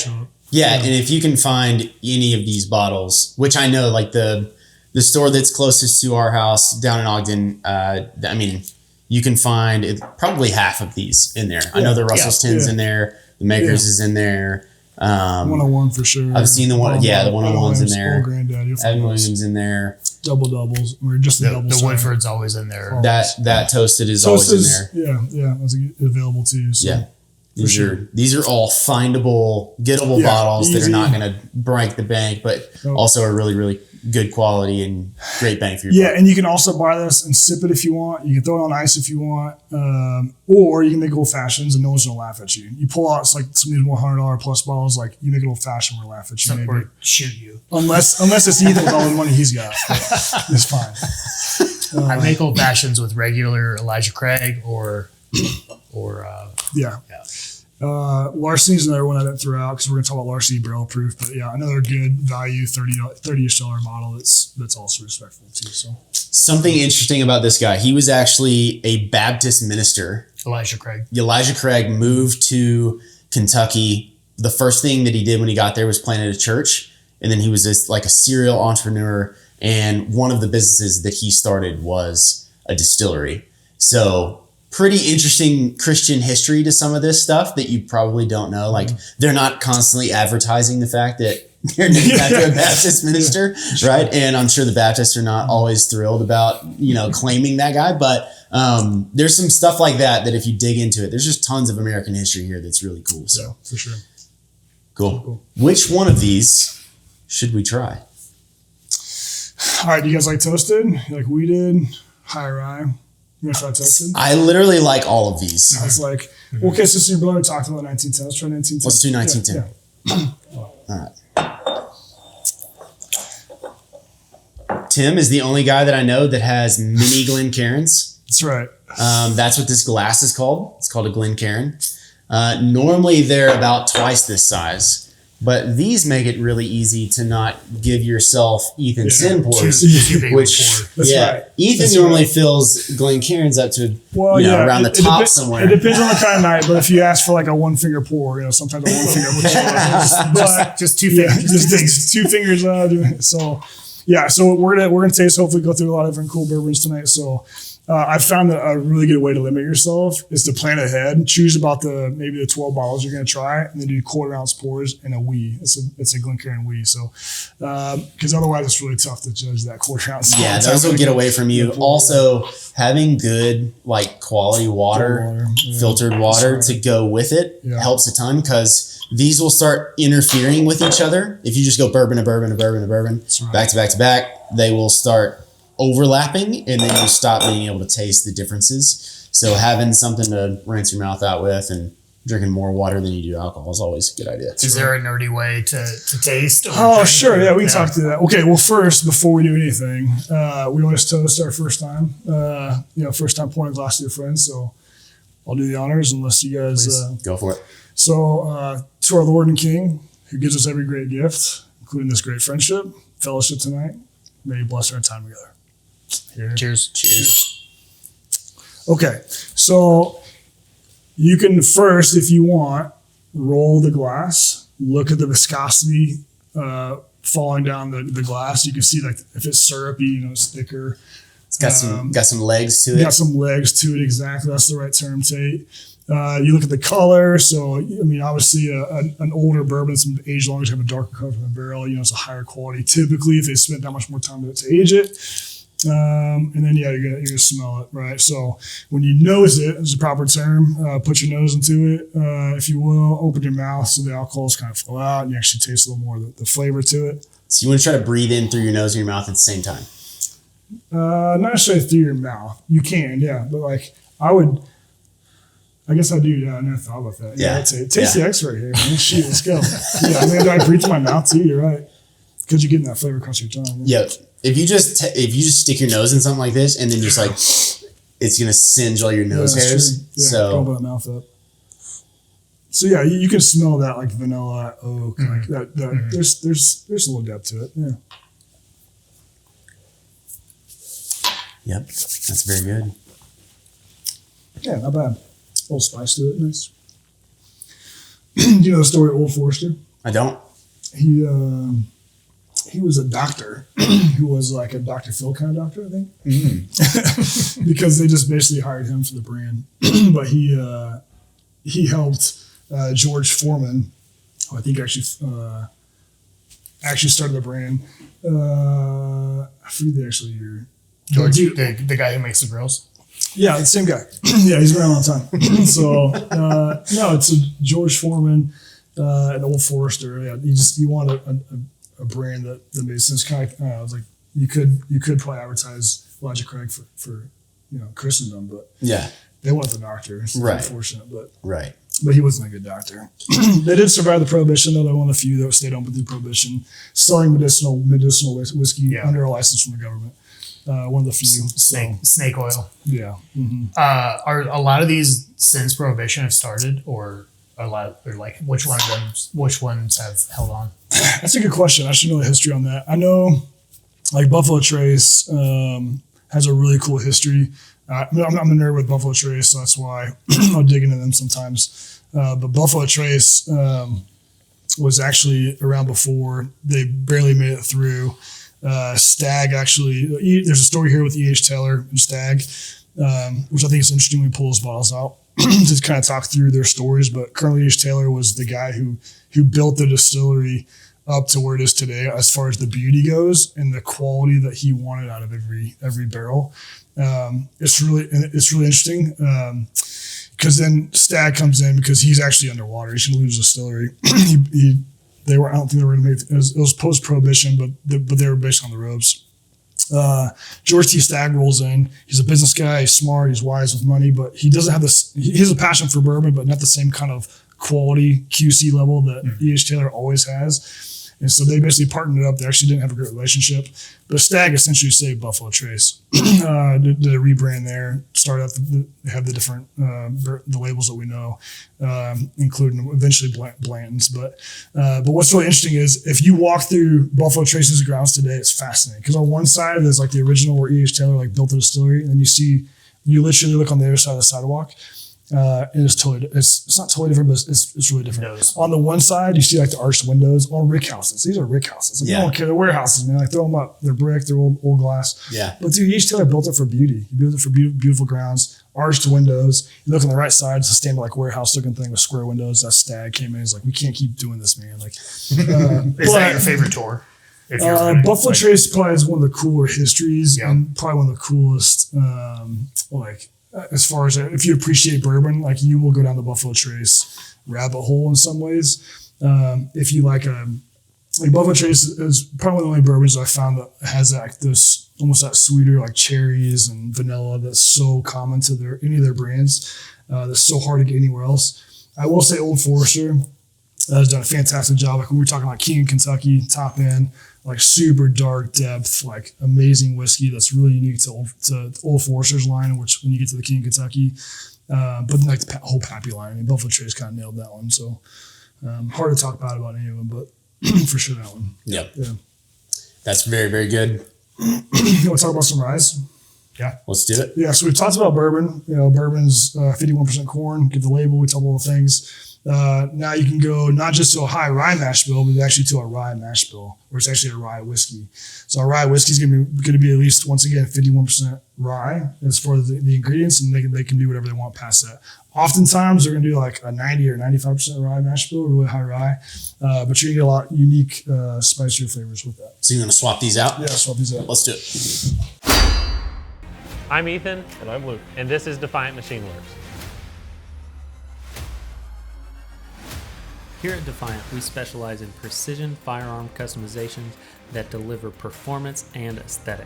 and if you can find any of these bottles, which I know, like the store that's closest to our house down in Ogden, I mean, you can find probably half of these in there. I know the Russell's Tins in there. The Makers is in there. 101 for sure. I've seen the 101's in there. Granddad, Evan Williams in there. Double doubles. We're just the double. The Woodford's always in there. That Toasted is always in there. Yeah, that's available too. So. Yeah. These are all findable, gettable bottles that are not going to break the bank, but also are really, really good quality and great bang for your buck. Yeah, and you can also buy this and sip it if you want. You can throw it on ice if you want, or you can make old fashions and no one's gonna laugh at you. You pull out like some of these $100 plus bottles, like you make an old fashioned, we'll laugh at you. Maybe. Or shoot you. Unless it's Ethan with all the money he's got, it's fine. I make old fashions with regular Elijah Craig or Larceny's another one I didn't throw out because we're going to talk about Larceny barrel proof, but yeah, another good value $30-ish bottle that's also respectful too. So something interesting about this guy, he was actually a Baptist minister. Elijah Craig moved to Kentucky. The first thing that he did when he got there was planted a church, and then he was like a serial entrepreneur, and one of the businesses that he started was a distillery. So pretty interesting Christian history to some of this stuff that you probably don't know. Like they're not constantly advertising the fact that they're named after a Baptist minister, right? And I'm sure the Baptists are not always thrilled about, claiming that guy, but there's some stuff like that if you dig into it, there's just tons of American history here that's really cool. So yeah, for sure. Cool. Which one of these should we try? All right, do you guys like toasted? Like we did? High rye. You want to try toasted? I literally like all of these. I was like, okay, so your brother talked about 1910. Let's try 1910. Let's do 1910. All right. Tim is the only guy that I know that has mini Glencairns. That's right. That's what this glass is called. It's called a Glencairn. Normally they're about twice this size. But these make it really easy to not give yourself Ethan sin pours, right. Ethan normally fills Glencairns up to around the top somewhere. It depends on the kind of night, but if you ask for like a 1 finger pour, sometimes a 1 finger but just 2 fingers, just 2 fingers. So we're gonna taste. Hopefully, go through a lot of different cool bourbons tonight. So. I found that a really good way to limit yourself is to plan ahead. Choose about maybe the 12 bottles you're going to try, and then do 1/4 ounce pours and a wee. It's a Glencairn wee. So, because otherwise it's really tough to judge that 1/4 ounce. Yeah, those will get away from you. Also, having good quality water, filtered water to go with it helps a ton because these will start interfering with each other. If you just go bourbon, back to back, they will start overlapping, and then you stop being able to taste the differences. So having something to rinse your mouth out with and drinking more water than you do alcohol is always a good idea. Is there a nerdy way to taste? Oh, sure. Yeah, we can talk to that. Okay, well, first, before we do anything, we always toast our first time. First time pouring a glass to your friends. So I'll do the honors unless you guys... go for it. So to our Lord and King, who gives us every great gift, including this great friendship, fellowship tonight, may you bless our time together. Here. Cheers. Okay, so you can first, if you want, roll the glass, look at the viscosity falling down the glass. You can see if it's syrupy, it's thicker. It's got some legs to it. Got some legs to it, exactly. That's the right term, Tate. You look at the color. So, obviously an older bourbon, some aged longer, have a darker color from the barrel. It's a higher quality. Typically, if they spent that much more time to age it. And then, you're gonna smell it, right? So when you nose it, is a proper term, put your nose into it, if you will, open your mouth so the alcohols kind of flow out and you actually taste a little more of the flavor to it. So you want to try to breathe in through your nose and your mouth at the same time. Not necessarily through your mouth. You can, yeah, but like I guess I do. Yeah, I never thought about that. Yeah, I'd say taste the expert here. Man. Shoot, let's go. Yeah, I mean, do I breathe to my mouth too? You're right, because you're getting that flavor across your tongue. Yeah, if you just stick your nose in something like this and then just like it's gonna singe all your nose hairs. True. Yeah, so open that mouth up. So yeah, you can smell that like vanilla, oak, like that. There's a little depth to it. Yeah. Yep, that's very good. Yeah, not bad. A little spice to it, nice. Do you know the story of Old Forester? I don't. He was a doctor who was like a Dr. Phil kind of doctor, I think, because they just basically hired him for the brand. But he helped George Foreman, who I think actually started the brand. I forget the actual year. George, the guy who makes the grills. Yeah, the same guy. Yeah, he's been around a long time. So no, it's a George Foreman, an Old Forester. Yeah, you want a brand that made sense. Kind of, I was like, you could probably advertise Elijah Craig for Christendom, but yeah, they went with the doctor. It's right. Unfortunate, but right. But he wasn't a good doctor. They did survive the Prohibition, though. They're one of the few that stayed open through Prohibition, selling medicinal whiskey under a license from the government. One of the few. Snake oil. Yeah. Mm-hmm. Are a lot of these since Prohibition have started, or a lot, or like which ones have held on? That's a good question. I should know the history on that. I know, like Buffalo Trace has a really cool history. I'm a nerd with Buffalo Trace, so that's why I'll dig into them sometimes. But Buffalo Trace was actually around before. They barely made it through. Stag actually, there's a story here with E.H. Taylor and Stag, which I think is interesting when we pull those bottles out to kind of talk through their stories. But Colonel E.H. Taylor was the guy who built the distillery up to where it is today as far as the beauty goes and the quality that he wanted out of every barrel. It's really interesting because then Stag comes in because he's actually underwater. He's going to lose the distillery. I don't think they were going to make it. It was post-Prohibition, but they were based on the ropes. George T. Stagg rolls in. He's a business guy. He's smart. He's wise with money, but he doesn't have this. He has a passion for bourbon, but not the same kind of quality QC level that E.H. Taylor always has. And so they basically partnered up. They actually didn't have a great relationship. But Stagg essentially saved Buffalo Trace. Did a rebrand there. Started out they have the different the labels that we know, including eventually Blanton's. But what's really interesting is if you walk through Buffalo Trace's grounds today, it's fascinating because on one side there's like the original where E.H. Taylor like built the distillery, and then you literally look on the other side of the sidewalk. And it's not totally different, but it's really different. Windows. On the one side, you see like the arched windows on rick houses. These are rick houses. Like, no one care. They're warehouses, man. Like throw them up. They're brick. They're old glass. Yeah. But dude, each Taylor built it for beauty. He built it for beautiful grounds, arched windows. You look on the right side, it's a standard like warehouse looking thing with square windows. That Stag came in. He's like, we can't keep doing this, man. Like, is that your favorite tour? Buffalo Trace probably has one of the cooler histories and probably one of the coolest as far as if you appreciate bourbon, like you will go down the Buffalo Trace rabbit hole in some ways. If you like Buffalo Trace is probably one of the only bourbons I found that has this almost that sweeter like cherries and vanilla that's so common to any of their brands. That's so hard to get anywhere else. I will say Old Forester has done a fantastic job. Like when we were talking about King, Kentucky, top end, like super dark depth, like amazing whiskey that's really unique to Old Forester's line, which when you get to the King, Kentucky, but like the whole Pappy line. I mean, Buffalo Trace kind of nailed that one. So hard to talk bad about any of them, but for sure that one. Yep. Yeah. That's very, very good. You want to talk about some rye? Yeah. Let's do it. Yeah. So we've talked about bourbon. Bourbon's 51% corn. Get the label. We talk about all the things. Now you can go not just to a high rye mash bill, but actually to a rye mash bill, where it's actually a rye whiskey. So a rye whiskey is going to be at least, once again, 51% rye as far as the ingredients, and they can do whatever they want past that. Oftentimes they're going to do like a 90 or 95% rye mash bill, really high rye, but you're going to get a lot of unique, spicier flavors with that. So you're going to swap these out? Yeah, swap these out. Let's do it. I'm Ethan. And I'm Luke. And this is Defiant Machine Works. Here at Defiant, we specialize in precision firearm customizations that deliver performance and aesthetic.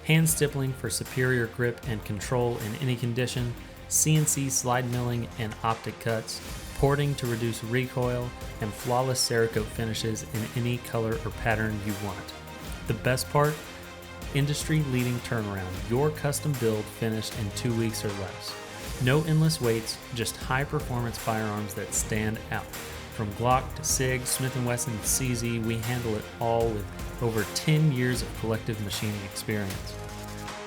hand stippling for superior grip and control in any condition, CNC slide milling and optic cuts, porting to reduce recoil, and flawless Cerakote finishes in any color or pattern you want. The best part? Industry-leading turnaround, your custom build finished in 2 weeks or less. No endless waits, just high-performance firearms that stand out. From Glock to SIG, Smith & Wesson to CZ, we handle it all with over 10 years of collective machining experience.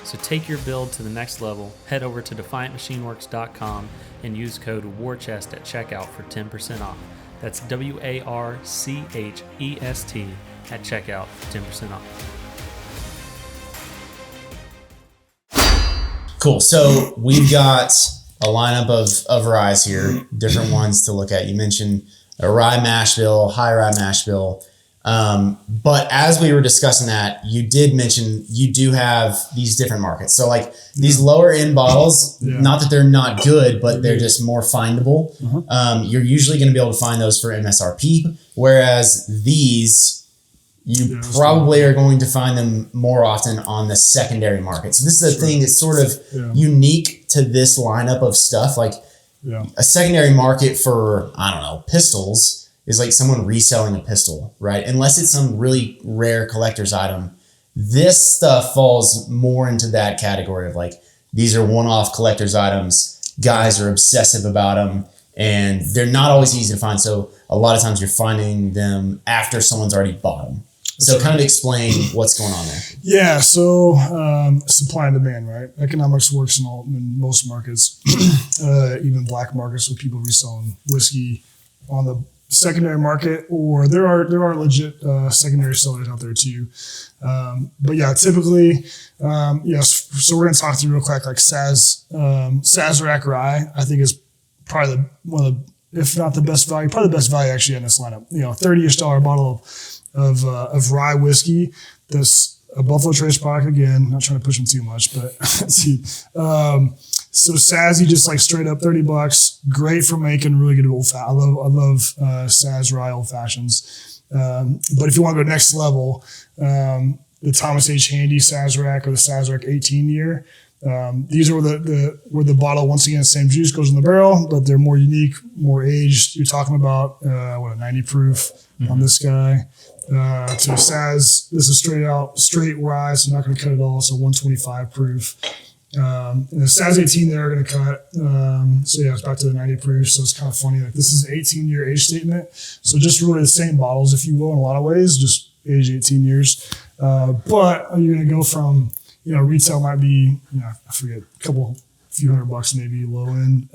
So take your build to the next level, head over to DefiantMachineWorks.com and use code WARCHEST at checkout for 10% off. That's WARCHEST at checkout for 10% off. Cool. So we've got a lineup of ryes here, different ones to look at. You mentioned a rye mash bill, high rye mash bill. But as we were discussing that, you did mention you do have these different markets. So like these lower end bottles, not that they're not good, but they're just more findable. You're usually going to be able to find those for MSRP, whereas these, you probably are going to find them more often on the secondary market. So this is a thing that's sort of unique to this lineup of stuff. Like a secondary market for, I don't know, pistols is like someone reselling a pistol, right? Unless it's some really rare collector's item. This stuff falls more into that category of like, these are one-off collector's items. Guys are obsessive about them and they're not always easy to find. So a lot of times you're finding them after someone's already bought them. So kind of explain what's going on there. Yeah, so supply and demand, right? Economics works in most markets, even black markets with people reselling whiskey on the secondary market, or there are legit secondary sellers out there too. But yeah, typically, yes. So we're gonna talk through real quick, like Sazerac rye. I think is probably one of the, if not the best value, probably the best value actually in this lineup. $30-ish bottle of rye whiskey. That's a Buffalo Trace product again. Not trying to push them too much, but let's see. So Sazzy, just like straight up $30. Great for making really good old fashioned. I love Saz rye old fashions. But if you want to go next level, the Thomas H. Handy Sazerac or the Sazerac 18 year. These are where the bottle, once again, same juice goes in the barrel, but they're more unique, more aged. You're talking about a 90 proof on this guy. To Saz, this is straight rye, so I'm not going to cut it all. So 125 proof. And the Saz 18 they're going to cut. So yeah, it's back to the 90 proof. So it's kind of funny. Like this is an 18-year age statement. So just really the same bottles, if you will, in a lot of ways, just age 18 years. But you're going to go from, retail might be, I forget, few $100 maybe low end.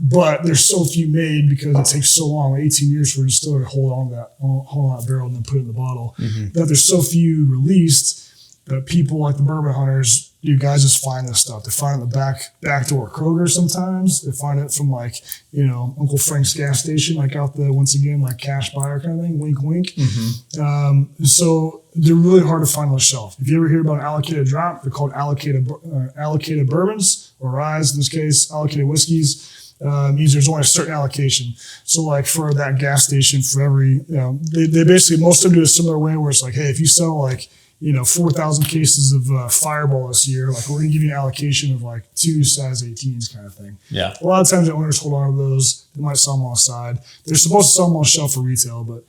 But there's so few made because it takes so long, 18 years for a distiller to hold on that barrel and then put it in the bottle. That there's so few released that people like the bourbon hunters, you guys just find this stuff. They find it in the back door Kroger sometimes. They find it from Uncle Frank's gas station, like out the, once again, like cash buyer kind of thing, wink, wink. So they're really hard to find on the shelf. If you ever hear about an allocated drop, they're called allocated bourbons or ryes, in this case, allocated whiskeys. Means there's only a certain allocation. So like for that gas station, for every, they basically, most of them do a similar way where it's like, hey, if you sell 4,000 cases of Fireball this year, like we're gonna give you an allocation of like 2 Saz 18s kind of thing. Yeah. A lot of times the owners hold on to those. They might sell them on the side. They're supposed to sell them on the shelf for retail, but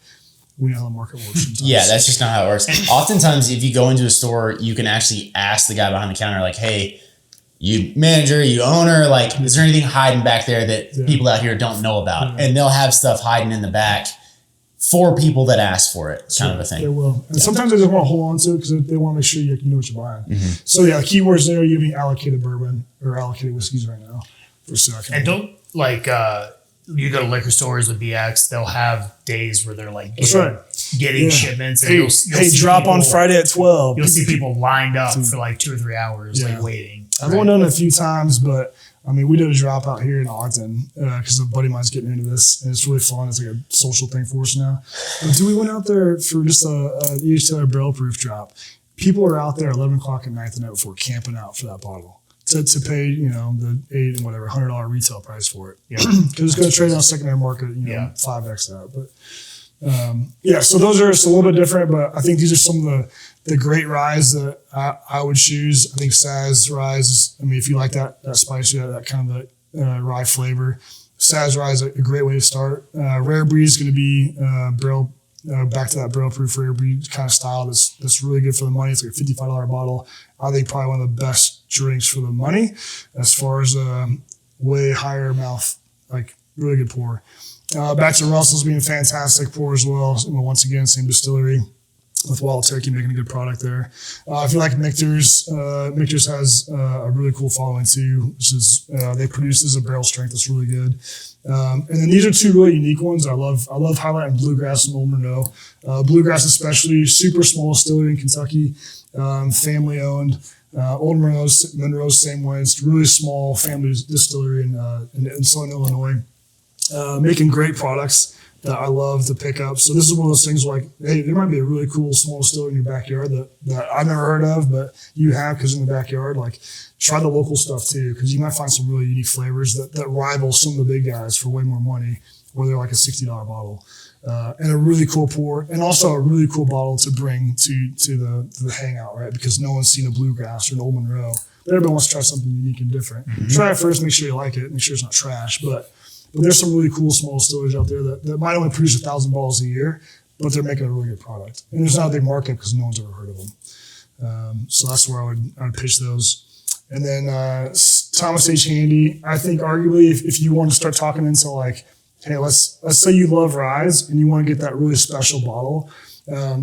we know how the market works sometimes. Yeah, that's just not how it works. Oftentimes, if you go into a store, you can actually ask the guy behind the counter, like, hey, you manager, you owner, like, is there anything hiding back there that people out here don't know about? And they'll have stuff hiding in the back for people that ask for it, kind of a thing. They will. And sometimes they just want to hold on to it because they want to make sure you know what you're buying. So yeah, the keywords there, you're getting allocated bourbon or allocated whiskeys right now. For second. And don't you go to liquor stores with BX, they'll have days where they're like getting shipments. And hey, drop people, on Friday at 12. You'll see people lined up for like 2 or 3 hours, like waiting. I've only done it a few times, but I mean, we did a drop out here in Ogden because a buddy of mine's getting into this, and it's really fun. It's like a social thing for us now. But we went out there for just a each Taylor barrel proof drop. People are out there at 11 o'clock at night the night before camping out for that bottle to pay, the $100 retail price for it. Yeah, because it's going to trade on the secondary market, 5x that. But So those are just a little bit different, but I think these are some of the great ryes that I would choose. I think Saz ryes, if you like that spicy, that kind of rye flavor, Saz rye is a great way to start. Rare breed is going to be barrel, back to that barrel proof rare breed kind of style. That's really good for the money. It's like a $55 bottle. I think probably one of the best drinks for the money as far as way higher mouth, like really good pour. Back to Russell's being a fantastic pour as well. Once again, same distillery with Wild Turkey making a good product there. If you like Michter's, Michter's has a really cool following too, which is they produce as a barrel strength that's really good. And then these are two really unique ones. I love highlighting Bluegrass and Old Monroe. Bluegrass especially, super small distillery in Kentucky, family owned. Old Monroe's same way. It's really small family distillery in Southern Illinois, making great products that I love to pick up. So this is one of those things like, hey, there might be a really cool small distillery in your backyard that I've never heard of, but you have because in the backyard. Like, try the local stuff too, because you might find some really unique flavors that rival some of the big guys for way more money, where they're like a $60 bottle. And a really cool pour, and also a really cool bottle to bring to the hangout, right? Because no one's seen a Bluegrass or an Old Monroe, but everybody wants to try something unique and different. Mm-hmm. Try it first, make sure you like it, make sure it's not trash, but there's some really cool small distilleries out there that might only produce 1,000 bottles a year, but they're making a really good product. And there's not a big market because no one's ever heard of them. So that's where I would pitch those. And then Thomas H. Handy, I think arguably if you want to start talking into like, hey, let's say you love ryes and you want to get that really special bottle.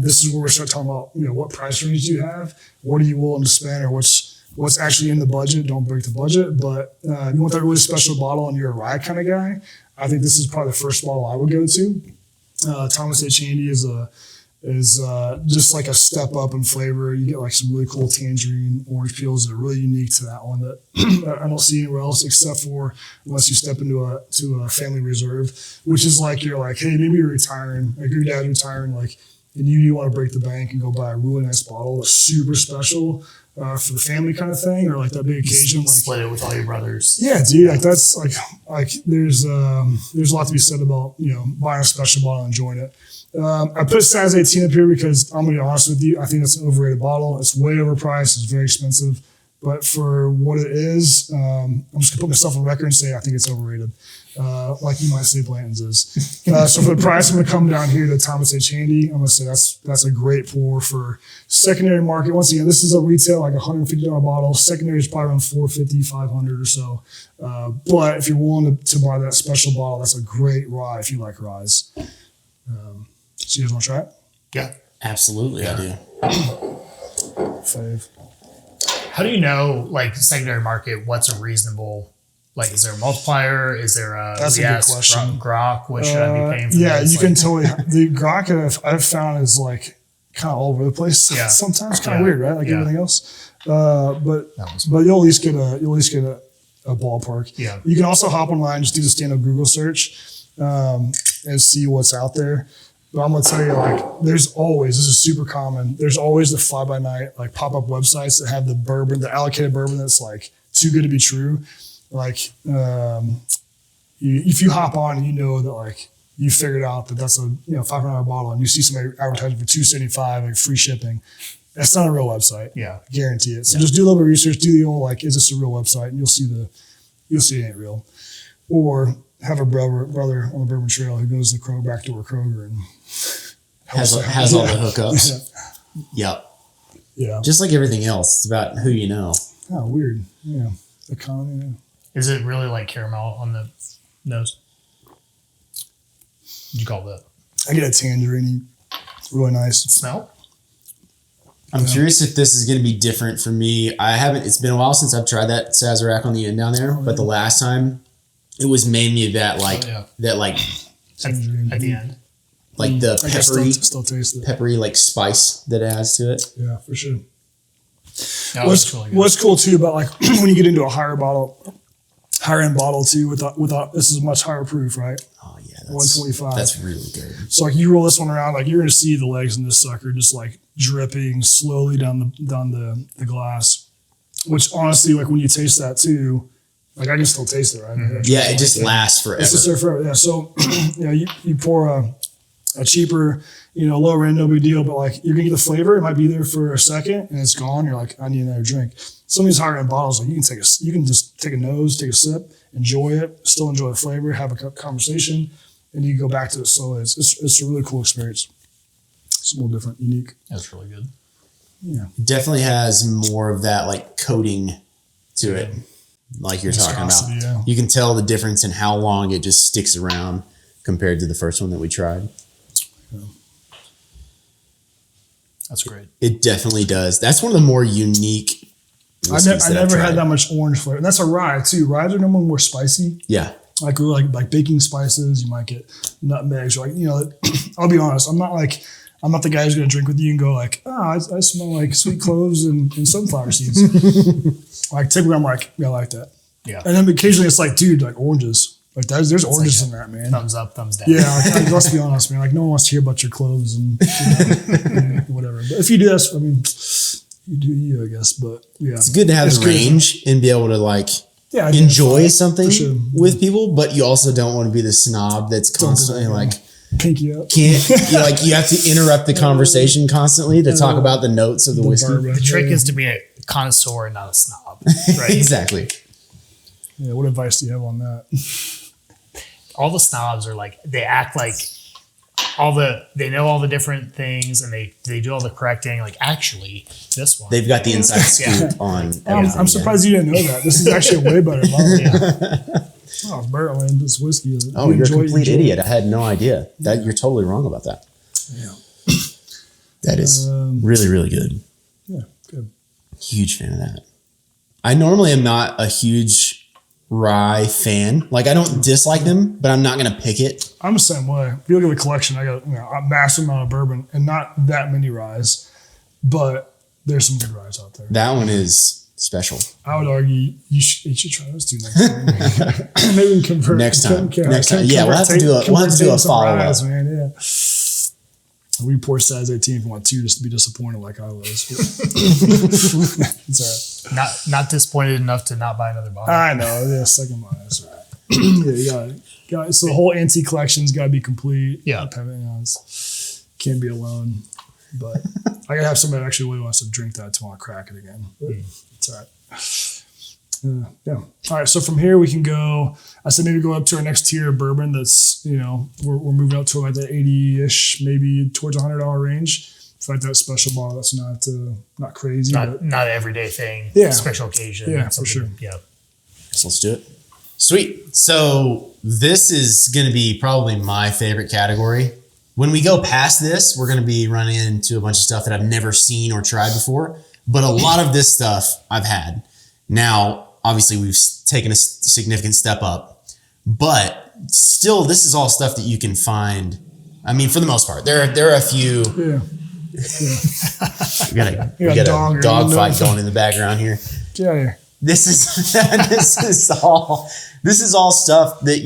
This is where we start talking about, what price range do you have? What are you willing to spend, or what's actually in the budget? Don't break the budget. But if you want that really special bottle and you're a rye kind of guy, I think this is probably the first bottle I would go to. Thomas H. Handy is just like a step up in flavor. You get like some really cool tangerine orange peels that are really unique to that one that I don't see anywhere else except for unless you step into a family reserve, which is like, you're like, hey, maybe you're retiring, like your dad's retiring, like, and you want to break the bank and go buy a really nice bottle that's super special for the family kind of thing, or like that big occasion, like split it with all your brothers. Yeah, dude, like that's like there's a lot to be said about buying a special bottle and enjoying it. I put Saz 18 up here because I'm gonna be honest with you, I think that's an overrated bottle. It's way overpriced. It's very expensive, but for what it is, I'm just gonna put myself on record and say I think it's overrated. Like you might say Blanton's is. So for the price, I'm going to come down here to Thomas H. Handy. I'm going to say that's a great pour for secondary market. Once again, this is a retail, like $150 bottle. Secondary is probably around $450, $500 or so. But if you're willing to buy that special bottle, that's a great rye if you like ryes. So you guys want to try it? Yeah. Absolutely, I do. Fave. How do you know, like, secondary market, what's a reasonable... Like, is there a multiplier? Is there a That's a good question. grok? What should I be paying for? Yeah, this? you can totally. The grok I've found is like kind of all over the place. Yeah. Sometimes kind of weird, right? Like everything else. But you'll at least get a ballpark. Yeah. You can also hop online, just do the standard Google search, and see what's out there. But I'm gonna tell you, like, this is super common. There's always the fly by night, like pop up websites that have the allocated bourbon that's like too good to be true. Like, if you hop on and you know that like you figured out that that's a $500 bottle, and you see somebody advertising for $275, like free shipping, that's not a real website. Yeah, I guarantee it. So just do a little bit of research. Do the old like, is this a real website? And you'll see it ain't real. Or have a brother on the Bourbon Trail who goes to the back door Kroger and has all the hookups. Yep. Yeah. Just like everything else, it's about who you know. Oh, weird. Yeah. Economy. Yeah. Is it really like caramel on the nose? What'd you call that? I get a tangerine. Really nice. Smell? I'm curious if this is going to be different for me. It's been a while since I've tried that Sazerac on the end down there, but the last time it was mainly that tangerine at the end. Like the peppery, still taste it. Peppery like spice that it adds to it. Yeah, for sure. What's cool too about like when you get into a higher end bottle too, without this is much higher proof, right? Oh yeah, 125. That's really good. So like you roll this one around, like you're gonna see the legs in this sucker just like dripping slowly down the glass. Which honestly, like when you taste that too, like I can still taste it, right? Yeah, it just lasts forever. It's just forever. Yeah. So you pour a a cheaper, lower end, no big deal. But like you're gonna get the flavor. It might be there for a second and it's gone. You're like, I need another drink. Some of these higher end bottles, like you can just take a nose, take a sip, enjoy it, still enjoy the flavor, have a conversation, and you can go back to it slowly. It's a really cool experience. It's a little different, unique. That's really good. Yeah, Definitely has more of that like coating to it, like you're talking about. Yeah. You can tell the difference in how long it just sticks around compared to the first one that we tried. Yeah. That's great. It definitely does. That's one of the more unique. I never had that much orange flavor. And that's a rye too. Ryes are normally more spicy. Yeah. Like baking spices. You might get nutmegs. Or I'll be honest. I'm not the guy who's going to drink with you and go like, I smell like sweet cloves and sunflower seeds. Like typically I'm like, yeah, I like that. Yeah. And then occasionally it's like, dude, like oranges. Like there's oranges in that, man. Thumbs up, thumbs down. Yeah, let's be honest, man. Like no one wants to hear about your cloves and whatever. But if you do this, I mean, you do you, I guess. But yeah, it's good to have the range and be able to like enjoy something with people, but you also don't want to be the snob that's constantly like pinky up. You have to interrupt the conversation constantly to talk about the notes of the whiskey. The trick is to be a connoisseur and not a snob, right? Exactly. Yeah. What advice do you have on that? All the snobs are like, they act like they know all the different things and they do all the correcting. Like actually, this one they've got the inside scoop on. I'm surprised you didn't know that. This is actually a way better bottle. Oh, Maryland, this whiskey. Oh, you're a complete idiot. I had no idea. That you're totally wrong about that. Yeah. That is really, really good. Yeah, good. Huge fan of that. I normally am not a huge rye fan. Like I don't dislike them, but I'm not going to pick it. I'm the same way. If you look at the collection, I got a massive amount of bourbon and not that many ryes, but there's some good ryes out there. That one is special. I would argue you should try those two next time. Maybe we can convert next time. Yeah, we'll have to do a follow up. Man, yeah. We pour size 18 if you want two just to be disappointed like I was. It's all right. Not disappointed enough to not buy another bottle. I know. Yeah, second buy. That's all right. Yeah, you got it. So the whole antique collection's got to be complete. Yeah. Can't be alone. But I got to have somebody that actually really wants to drink that to want to crack it again. But it's all right. Yeah. All right. So from here we can go. I said maybe go up to our next tier of bourbon. That's we're moving up to like the 80-ish, maybe towards $100 range. It's like that special bottle. That's not crazy. Not an everyday thing. Yeah. Special occasion. Yeah, for sure. Yeah. So let's do it. Sweet. So this is going to be probably my favorite category. When we go past this, we're going to be running into a bunch of stuff that I've never seen or tried before. But a lot of this stuff I've had. Now, obviously, we've taken a significant step up. But still, this is all stuff that you can find. I mean, for the most part, there are a few. Yeah. We got a dog fight going in the background here. Get out of here. This is all stuff that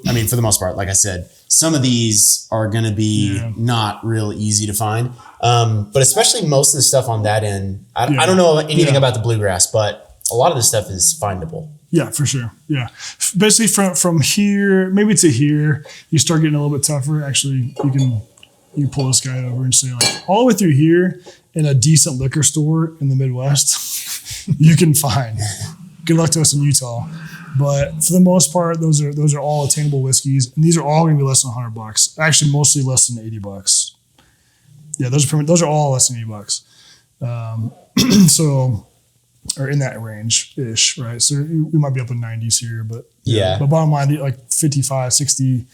I mean, for the most part, like I said, some of these are going to be not real easy to find. But especially most of the stuff on that end, I don't know anything about the bluegrass, but a lot of this stuff is findable. Yeah, for sure. Yeah. Basically from here, maybe to here, you start getting a little bit tougher. Actually, you pull this guy over and say like all the way through here in a decent liquor store in the Midwest, you can find. Good luck to us in Utah. But for the most part, those are all attainable whiskeys. And these are all going to be less than $100. Actually, mostly less than $80. Yeah, those are all less than $80. So, or in that range-ish, right? So we might be up in 90s here, but But bottom line, like 55, 60,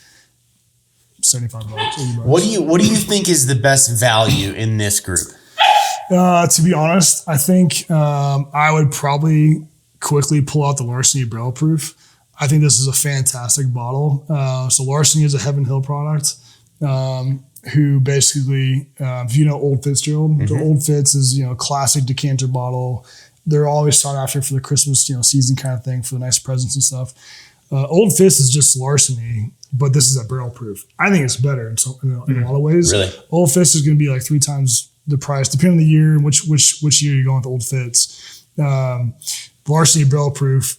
$75, $80. What do you think is the best value in this group? To be honest, I think I would probably quickly pull out the Larceny Barrel Proof. I think this is a fantastic bottle. So Larceny is a Heaven Hill product. Who basically, if you know Old Fitzgerald, the Old Fitz is classic decanter bottle. They're always sought after for the Christmas season kind of thing for the nice presents and stuff. Old Fitz is just Larceny, but this is a barrel proof. I think it's better in a lot of ways. Really? Old Fitz is going to be like 3 times the price, depending on the year and which year you're going with Old Fitz. Larceny Barrel Proof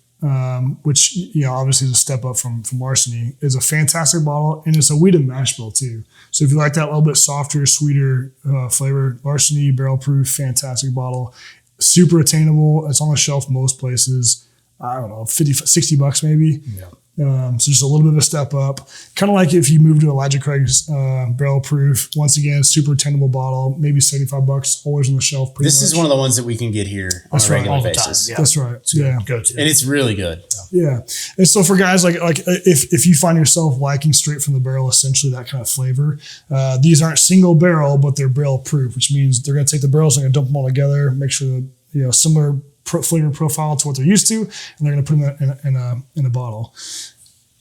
which obviously is a step up from Larceny, is a fantastic bottle, and it's a wheat and mash bill too. So if you like that little bit softer, sweeter flavor, Larceny barrel proof, fantastic bottle, super attainable. It's on the shelf most places. I don't know, $50-$60 maybe. Yeah. So just a little bit of a step up. Kind of like if you move to Elijah Craig's barrel proof. Once again, super attainable bottle, maybe $75, always on the shelf. This is one of the ones that we can get here on a regular all the basis. time. Yeah. That's right. Yeah. Go to. And it's really good. Yeah. And so for guys like if you find yourself liking straight from the barrel, essentially that kind of flavor, these aren't single barrel, but they're barrel proof, which means they're going to take the barrels and they're going to dump them all together, make sure that, similar flavor profile to what they're used to, and they're going to put them in a bottle,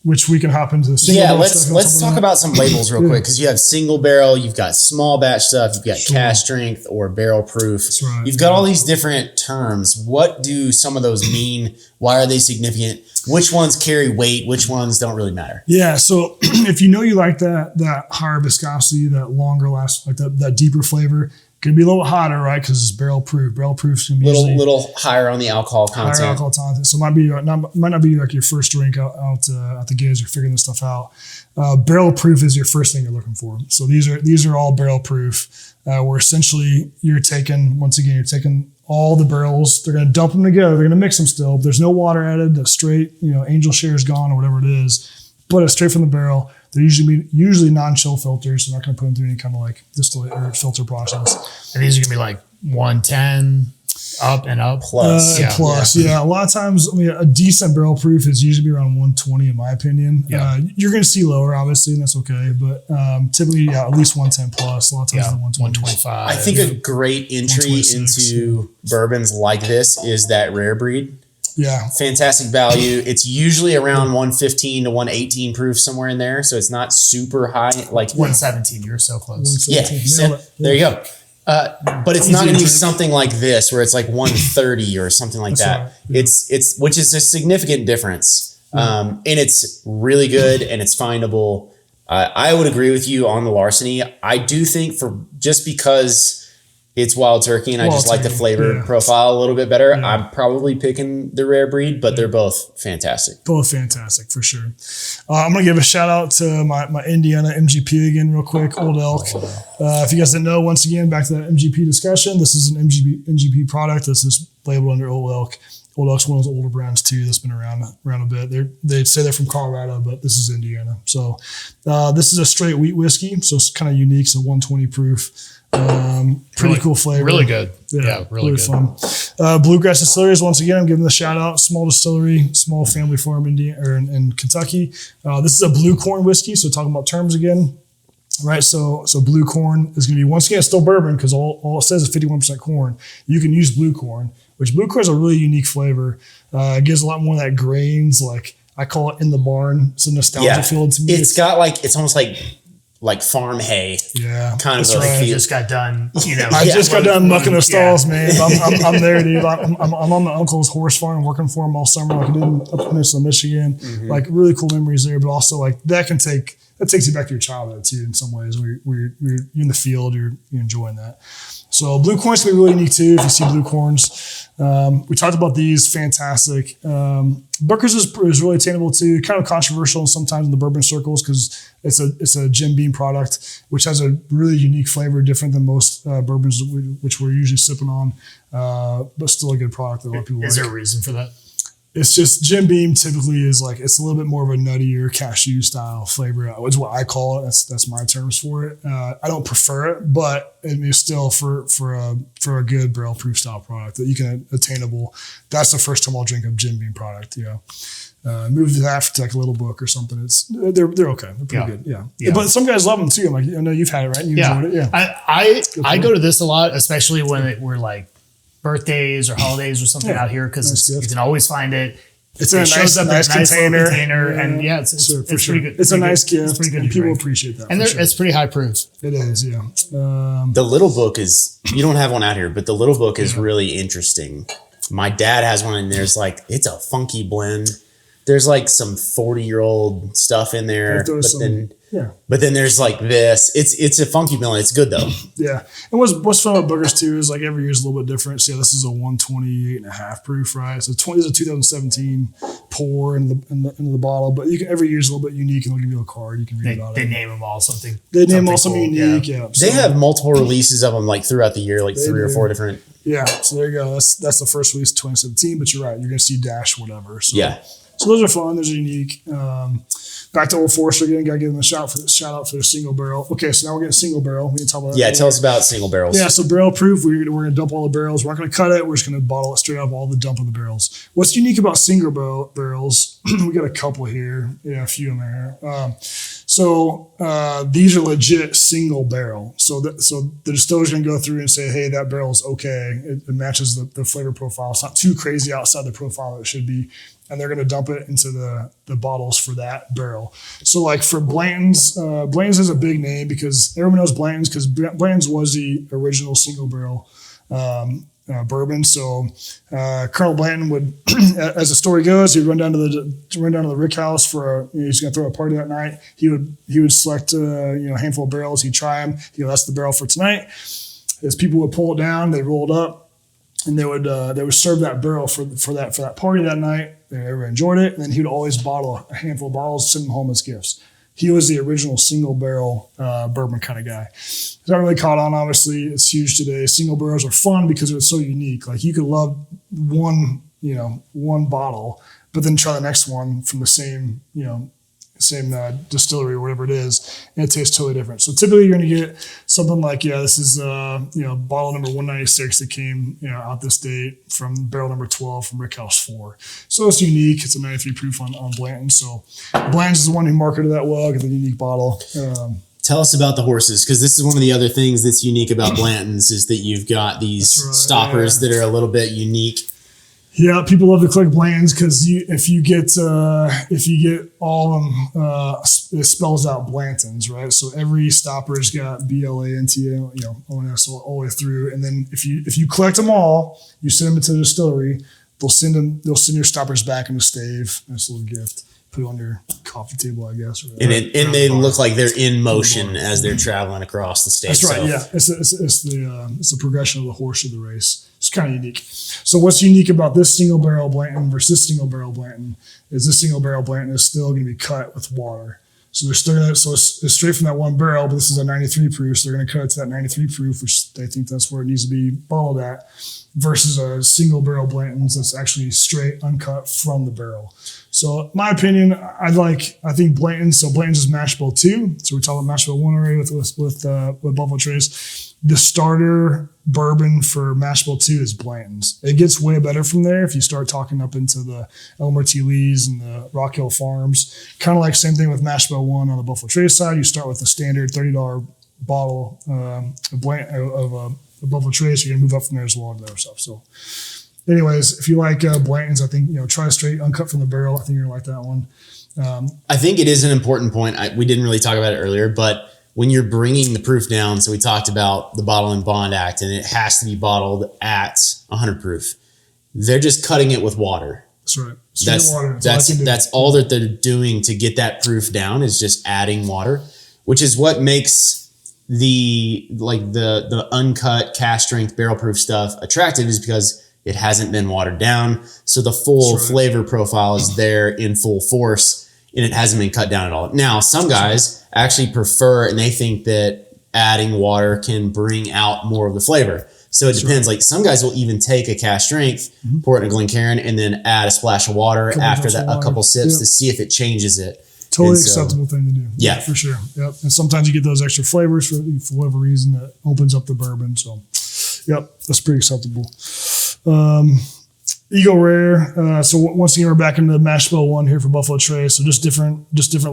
which we can hop into the single barrel stuff. Let's talk about some labels real quick, because you have single barrel, you've got small batch stuff, you've got cask strength or barrel proof. That's right. You've got all these different terms. What do some of those mean? Why are they significant? Which ones carry weight? Which ones don't really matter? Yeah, so if you like that higher viscosity, that longer last, like that deeper flavor, going to be a little hotter, right? Because it's barrel proof. Barrel proof is going to be little higher on the alcohol content. Higher alcohol content. So might not be like your first drink out the gate as you're figuring this stuff out. Barrel proof is your first thing you're looking for. So these are all barrel proof. Where essentially you're taking all the barrels. They're going to dump them together. They're going to mix them still. There's no water added. That's straight. Angel share is gone or whatever it is. But it's straight from the barrel. They're usually non-chill filters. So they're not going to put them through any kind of like distillate or filter process. And these are going to be like 110 up and up. Plus. A lot of times, a decent barrel proof is usually around 120 in my opinion. Yeah. You're going to see lower, obviously, and that's okay. But typically, at least 110 plus. A lot of times, the 125. I think a great entry into bourbons like this is that rare breed. Yeah. Fantastic value. It's usually around 115 to 118 proof, somewhere in there. So it's not super high. Like 117. You're so close. Yeah. There you go. But it's not going to be something like this where it's like 130 or something like that. Right. Yeah. It's which is a significant difference. And it's really good and it's findable. I would agree with you on the Larceny. I do think just because it's wild turkey and I just like the flavor profile a little bit better, I'm probably picking the rare breed, but they're both fantastic. Both fantastic for sure. I'm going to give a shout out to my Indiana MGP again real quick, Old Elk. If you guys didn't know, once again, back to that MGP discussion, this is an MGP product. This is labeled under Old Elk. Old Elk's one of those older brands too that's been around a bit. They say they're from Colorado, but this is Indiana. So this is a straight wheat whiskey, so it's kind of unique. So 120 proof. Pretty cool flavor. Really good. Yeah, really good. Fun. Bluegrass Distilleries, once again, I'm giving the shout out. Small distillery, small family farm in Kentucky. This is a blue corn whiskey. So talking about terms again, right? So blue corn is going to be, once again, still bourbon because all it says is 51% corn. You can use blue corn, which blue corn is a really unique flavor. It gives a lot more of that grains, like I call it in the barn. It's a nostalgia feel to me. It's almost like farm hay. Yeah. Kind of like you just got done, I just got done mucking the stalls, man. I'm there, dude. I'm on my uncle's horse farm working for him all summer, like I did up in Peninsula, Michigan. Mm-hmm. Like really cool memories there, but also like that takes you back to your childhood too in some ways where you're in the field, you're enjoying that. So blue corns can be really unique too if you see blue corns. We talked about these, fantastic. Booker's is really attainable too, kind of controversial sometimes in the bourbon circles because it's a Jim Beam product, which has a really unique flavor, different than most bourbons which we're usually sipping on, but still a good product that a lot of people like. Is there a reason for that? It's just Jim Beam typically is like, it's a little bit more of a nuttier cashew style flavor. It's what I call it. That's my terms for it. I don't prefer it, but it is still for a good barrel proof style product that you can attainable. That's the first time I'll drink a Jim Beam product. Move to that for like a little book or something. They're okay. They're pretty good. Yeah. But some guys love them too. I'm like, I know you've had it, right? You enjoyed it. Yeah. I go to this a lot, especially when we're like birthdays or holidays or something out here because you can always find it. It's in a nice container. And it's pretty good. It's a nice gift. It's pretty good. And people appreciate that. And it's pretty high proof. It is, yeah. The little book is, you don't have one out here, but the little book is really interesting. My dad has one and there's like, it's a funky blend. there's like some 40-year-old stuff in there, but then there's like this. It's a funky melon. It's good though. Yeah. And what's fun about boogers too is like every year is a little bit different. So yeah, this is a 128.5 proof, right? So this is a 2017 pour into the bottle, but every year is a little bit unique, and they'll give you a card. You can read about it. They name them all something. They name them all something cool. unique. Yeah. They have multiple releases of them like throughout the year, like 3 or 4 different. Yeah. So there you go. That's the first release, 2017. But you're right. You're gonna see dash whatever. So, yeah. So those are fun. Those are unique. Back to Old Forester again. Got to give them a shout out for their single barrel. Okay, so now we're getting single barrel. We can talk about that. Yeah, tell us about single barrels. Yeah, so barrel proof. We're going to dump all the barrels. We're not going to cut it. We're just going to bottle it straight out of all the dump of the barrels. What's unique about single barrels? We got a couple here. Yeah, a few in there. These are legit single barrel. So the distiller's going to go through and say, hey, that barrel is okay. It matches the flavor profile. It's not too crazy outside the profile that it should be. And they're going to dump it into the bottles for that barrel. So like for Blanton's, Blanton's is a big name because everyone knows Blanton's because Blanton's was the original single barrel bourbon. So Colonel Blanton would, as the story goes, he'd run down to the rick house for he's going to throw a party that night. He would select a handful of barrels. He'd try them. He'd go, that's the barrel for tonight. As people would pull it down, they rolled up. And they would serve that barrel for that party that night. Everyone enjoyed it. And then he would always bottle a handful of bottles, send them home as gifts. He was the original single barrel bourbon kind of guy. It's not really caught on, obviously. It's huge today. Single barrels are fun because they're so unique. Like you could love one bottle, but then try the next one from the same distillery or whatever it is, and it tastes totally different. So typically you're going to get something like, this is bottle number 196 that came out this date from barrel number 12 from Rickhouse 4. So it's unique. It's a 93 proof on Blanton. So Blanton's is the one who marketed that well, get the unique bottle. Tell us about the horses, because this is one of the other things that's unique about Blanton's is that you've got these stoppers that are a little bit unique. Yeah, people love to collect Blanton's because if you get all of them, it spells out Blanton's, right? So every stopper's got BLANT, ONS all the way through, and then if you collect them all, you send them to the distillery. They'll send your stoppers back in a stave. Nice little gift. Put it on your coffee table, I guess. And they look like they're in motion as they're traveling across the state. That's right. Yeah, it's the progression of the horse of the race. It's kind of unique. So what's unique about this single barrel Blanton versus single barrel Blanton is this single barrel Blanton is still going to be cut with water. So it's straight from that one barrel, but this is a 93 proof. So they're going to cut it to that 93 proof, which they think that's where it needs to be bottled at, versus a single barrel Blanton's that's actually straight uncut from the barrel. So my opinion, I think Blanton's. So Blanton's is mash bill 2. So we're talking about mash bill 1 already with Buffalo Trace. The starter bourbon for mash bill 2 is Blanton's. It gets way better from there if you start talking up into the Elmer T. Lee's and the Rock Hill Farms. Kind of like same thing with mash bill 1 on the Buffalo Trace side. You start with a standard $30 bottle of Buffalo Trace. You're gonna move up from there as well to the other stuff. So, anyways, if you like Blanton's, I think try straight uncut from the barrel. I think you're gonna like that one. I think it is an important point. We didn't really talk about it earlier, but when you're bringing the proof down, so we talked about the Bottle and Bond Act, and it has to be bottled at 100 proof. They're just cutting it with water. That's right. That's all that they're doing to get that proof down is just adding water, which is what makes the uncut cast strength barrel proof stuff attractive, is because it hasn't been watered down. So the full flavor profile is there in full force, and it hasn't been cut down at all. Now, some guys actually prefer, and they think that adding water can bring out more of the flavor. So it depends. Like some guys will even take a cast strength, pour it in a Glencairn, and then add a splash of water after that, a couple sips to see if it changes it. Totally acceptable thing to do. Yeah, for sure. Yep. And sometimes you get those extra flavors for whatever reason that opens up the bourbon. So, yep, that's pretty acceptable. Eagle Rare. So once again, we're back into the mash bill 1 here for Buffalo Trace. So just different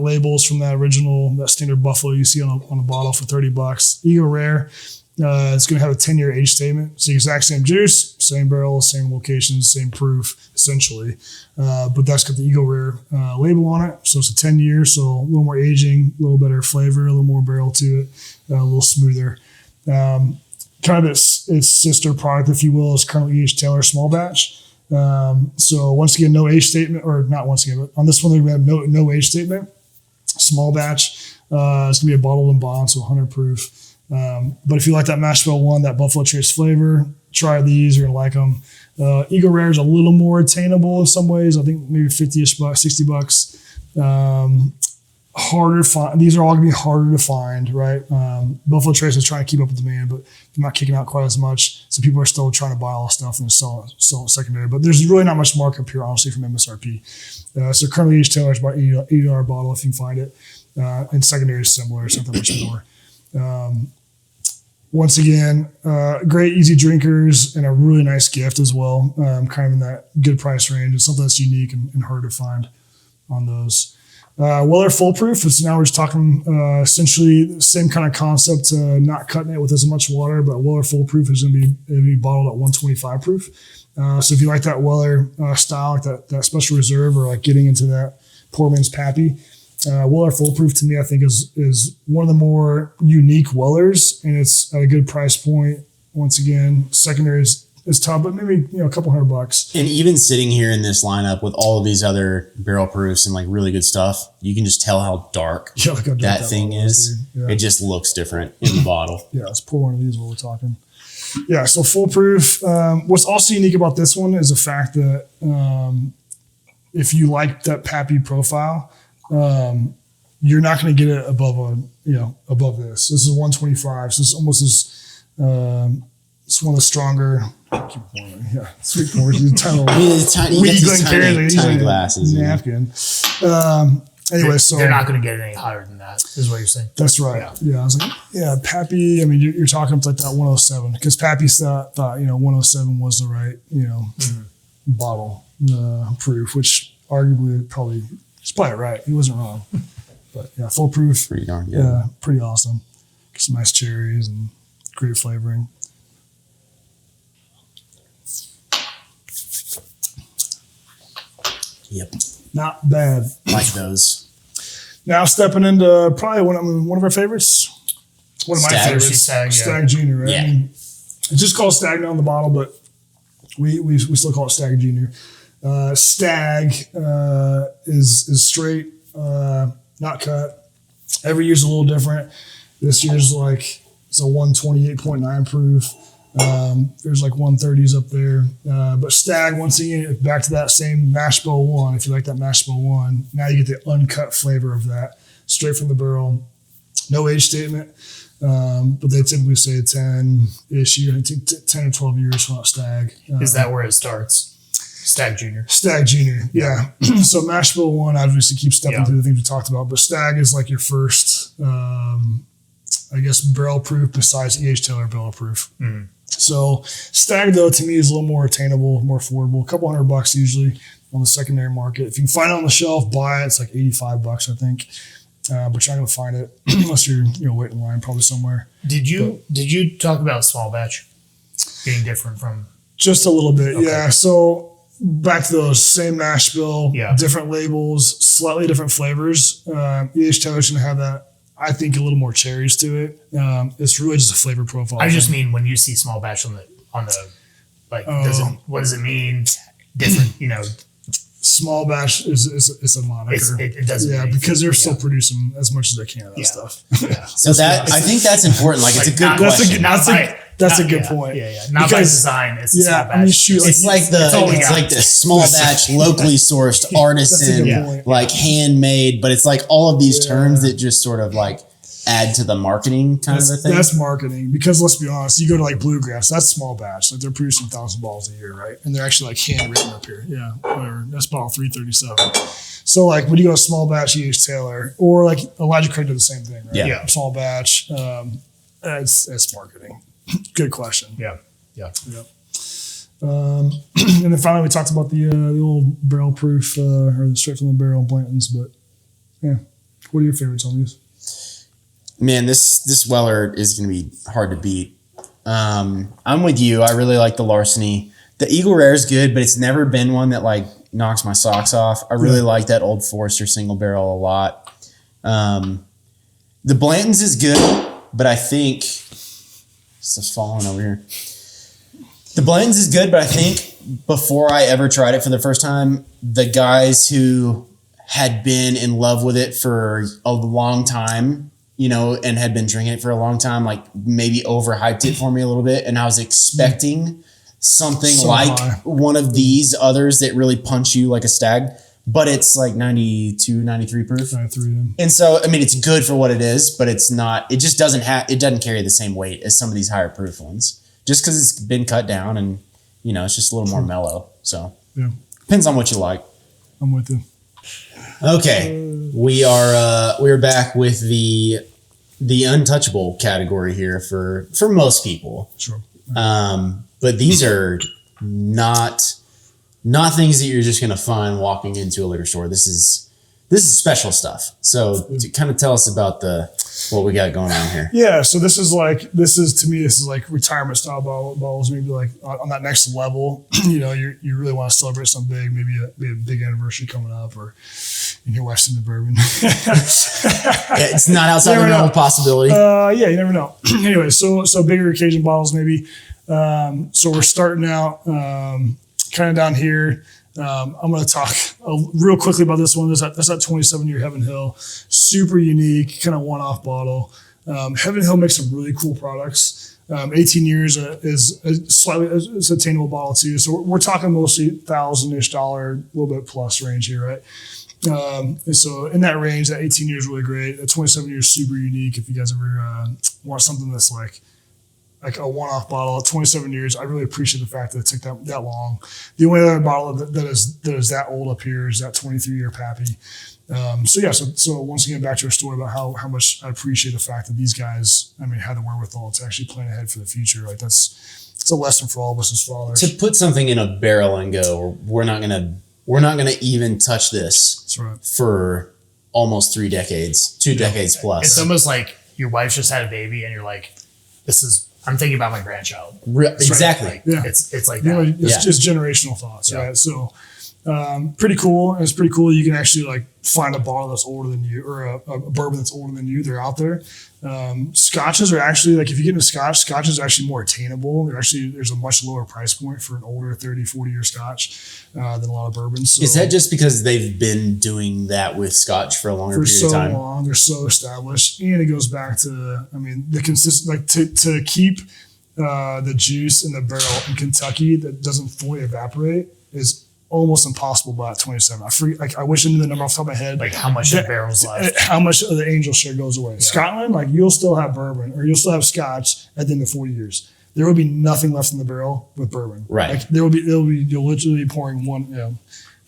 labels from that standard Buffalo you see on a bottle for $30. Eagle Rare. It's going to have a 10-year age statement. It's the exact same juice, same barrel, same locations, same proof, essentially. But that's got the Eagle Rare label on it. So it's a 10 years, so a little more aging, a little better flavor, a little more barrel to it, a little smoother. Kind of its sister product, if you will, is Colonel E.H. Taylor Small Batch. So once again, no age statement, or not once again, but on this one we have no age statement. Small batch. It's gonna be a bottled and bond, so 100 proof. But if you like that mash bill one, that Buffalo Trace flavor, try these. You're gonna like them. Eagle Rare is a little more attainable in some ways. I think maybe 50-ish bucks, $60. Harder to find. These are all gonna be harder to find, right? Buffalo Trace is trying to keep up with demand, but they're not kicking out quite as much. So people are still trying to buy all this stuff and sell it secondary. But there's really not much markup here, honestly, from MSRP. So currently each tailor is about $80 a bottle if you can find it. And secondary is similar, it's not that much more. Once again, great easy drinkers and a really nice gift as well. Kind of in that good price range. It's something that's unique and hard to find on those. Weller Full Proof. So now we're just talking essentially the same kind of concept, not cutting it with as much water, but Weller Full Proof is going to be bottled at 125 proof. So if you like that Weller style, like that special reserve, or like getting into that poor man's Pappy, Weller Full Proof to me, I think is one of the more unique Wellers, and it's at a good price point. Once again, secondary is tough, but maybe a couple $100. And even sitting here in this lineup with all of these other barrel proofs and like really good stuff, you can just tell how dark that thing is. Yeah. It just looks different in the bottle. Yeah, let's pour one of these while we're talking. Yeah, so full proof. What's also unique about this one is the fact that if you like that Pappy profile, you're not going to get it above this. This is 125, so it's almost as it's one of the stronger. Sweet pours. Tiny glasses. Napkin. Anyway, so they're not going to get any higher than that, is what you're saying. That's right. Yeah, I was like, Pappy. I mean, you're talking like that 107 because Pappy thought 107 was the right bottle proof, which arguably he's probably right. He wasn't wrong. But yeah, full proof. Pretty darn good. Yeah, pretty awesome. Some nice cherries and great flavoring. Yep. Not bad. Like those. Now stepping into probably one of our favorites. One of my favorites. Stag Junior, right? Yeah. I mean, it's just called Stag now on the bottle, but we still call it Stag Junior. Stag is straight, not cut. Every year's a little different. This year's it's a 128.9 proof. There's 130s up there. But Stag, once again, back to that same mash bill one. If you like that mash bill one, now you get the uncut flavor of that straight from the barrel. No age statement, but they typically say 10-ish years, 10 or 12 years for Stag. Is that where it starts? Stag Junior. Stag Junior, yeah. So mash bill one obviously keeps stepping through the things we talked about, but Stag is your first, barrel proof besides E.H. Taylor barrel proof. Mm. So Stag, though, to me is a little more attainable, more affordable. A couple $100 usually on the secondary market. If you can find it on the shelf, buy it. It's $85, I think. But you're not going to find it unless you're waiting in line probably somewhere. Did you talk about small batch being different from? Just a little bit, okay. Yeah. So back to those same mash bill, different labels, slightly different flavors. E.H. Taylor's going to have that. I think a little more cherries to it. It's really just a flavor profile. I just mean when you see small batch on the what does it mean? Different, Small batch is a moniker. It doesn't. Yeah, because they're still producing as much as they can of that stuff. Yeah. So I think that's important. It's a good question. That's a good point. Yeah. Not by design. It's small batch. I mean, shoot, it's like the small batch, locally sourced, artisan, handmade. But it's all of these terms that just sort of add to the marketing kind of a thing. That's marketing because let's be honest, you go to Bluegrass, that's small batch. They're producing 1,000 bottles a year, right? And they're actually handwritten up here. Yeah, whatever. That's bottle 337. So when you go to small batch, you use Taylor or Elijah Craig did the same thing, right? Yeah. Small batch. It's marketing. Good question. Yeah. And then finally, we talked about the old barrel proof or the straight from the barrel Blantons. But yeah, what are your favorites on these? Man, this Weller is going to be hard to beat. I'm with you. I really like the Larceny. The Eagle Rare is good, but it's never been one that knocks my socks off. I really like that Old Forester single barrel a lot. The Blanton's is good, but I think stuff's falling over here. The Blanton's is good, but I think before I ever tried it for the first time, the guys who had been in love with it for a long time, you know, and had been drinking it for a long time, like maybe overhyped it for me a little bit. And I was expecting something So like high. one of these others that really punch you like a stag, but it's like 92, 93 proof. 93. And so, I mean, it's good for what it is, but it's not, it just doesn't have, it doesn't carry the same weight as some of these higher proof ones, just because it's been cut down and, you know, it's just a little more mellow. So Yeah, depends on what you like. I'm with you. Okay. We are back with the untouchable category here for most people. Sure. But these are not things that you're just going to find walking into a liquor store. This is special stuff. So to kind of tell us about what we got going on here. Yeah, so this is to me like retirement style bottles, maybe like on that next level. You know, you really want to celebrate something big, maybe a big anniversary coming up, or your wife's in the bourbon. Yeah, it's not outside the realm of possibility. Yeah, you never know. Anyway, so bigger occasion bottles maybe. So we're starting out kind of down here. I'm going to talk real quickly about this one. That's that 27-year Heaven Hill. Super unique, kind of one-off bottle. Heaven Hill makes some really cool products. 18 years is it's an attainable bottle too. So we're talking mostly $1,000-ish, a little bit plus range here, right? And so in that range, that 18 years is really great. That 27 years is super unique. If you guys ever want something that's like a one-off bottle at 27 years, I really appreciate the fact that it took that long. The only other bottle that is that old up here is that 23-year Pappy. So once again, back to our story about how much I appreciate the fact that these guys, I mean, had the wherewithal to actually plan ahead for the future. Like it's a lesson for all of us as fathers. To put something in a barrel and go, we're not gonna even touch this. That's right. For almost 3 decades, 2 decades plus. It's almost like your wife's just had a baby and you're like, I'm thinking about my grandchild. Exactly. Like, Yeah. It's like You know, that. it's just generational thoughts, right? So pretty cool. And it's pretty cool. You can actually like find a bottle that's older than you, or a bourbon that's older than you. They're out there. Scotches are actually, like, if you get into Scotch is actually more attainable. There's a much lower price point for an older 30, 40-year Scotch than a lot of bourbons. So, is that just because they've been doing that with Scotch for a longer period of time? For so long, they're so established, and it goes back to, I mean, the consistent, like to keep the juice in the barrel in Kentucky that doesn't fully evaporate is almost impossible by 27. I wish I knew the number off the top of my head. Like how much the barrel's left. How much of the angel share goes away. Yeah. Scotland, like, you'll still have bourbon or you'll still have Scotch at the end of 40 years. There will be nothing left in the barrel with bourbon. Right. Like you'll literally be pouring one, you know,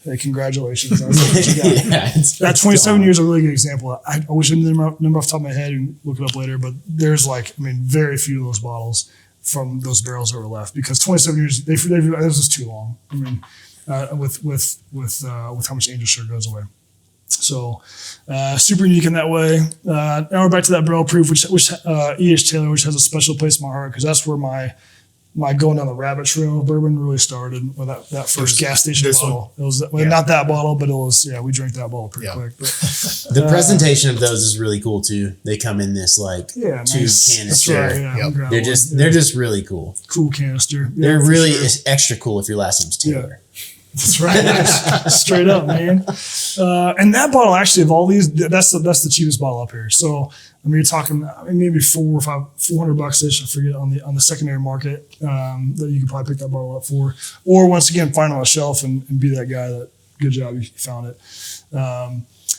hey, congratulations. That's what you got. Yeah, that 27 years is a really good example. I wish I knew the number off the top of my head and look it up later, but there's very few of those bottles from those barrels that were left, because 27 years, this is too long. I mean, with how much angel share goes away. So super unique in that way. Now we're back to that barrel proof, which E.H. Taylor, which has a special place in my heart, because that's where my going down the rabbit trail of bourbon really started with that first gas station bottle. It was not that bottle, but it was, we drank that bottle pretty quick. But the presentation of those is really cool too. They come in this tube nice. canister. That's right, They're just really cool. Cool canister. They're really extra cool if your last name's Taylor. That's right. Straight up, man. And that bottle, actually, of all these, that's the cheapest bottle up here. So, I mean, you're talking maybe $400-ish, I forget, on the secondary market that you could probably pick that bottle up for. Or once again, find it on a shelf and be that guy that, good job, you found it.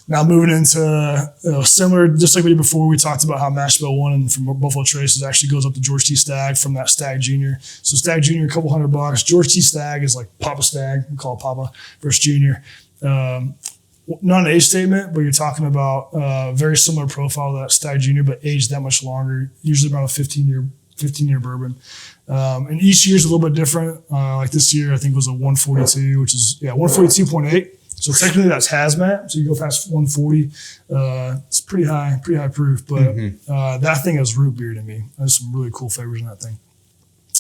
Now moving into similar, just like we did before, we talked about how Mash Bill 1 from Buffalo Traces actually goes up to George T. Stagg from that Stagg Junior. So Stagg Junior, a couple $100. George T. Stagg is like Papa Stagg, we call it Papa, versus Junior. Not an age statement, but you're talking about very similar profile to that Stagg Junior, but aged that much longer, usually about a 15-year bourbon. And each year is a little bit different. Like this year, I think was a 142, which is 142.8. So technically that's hazmat. So you go past 140. It's pretty high proof, but that thing is root beer to me. There's some really cool flavors in that thing.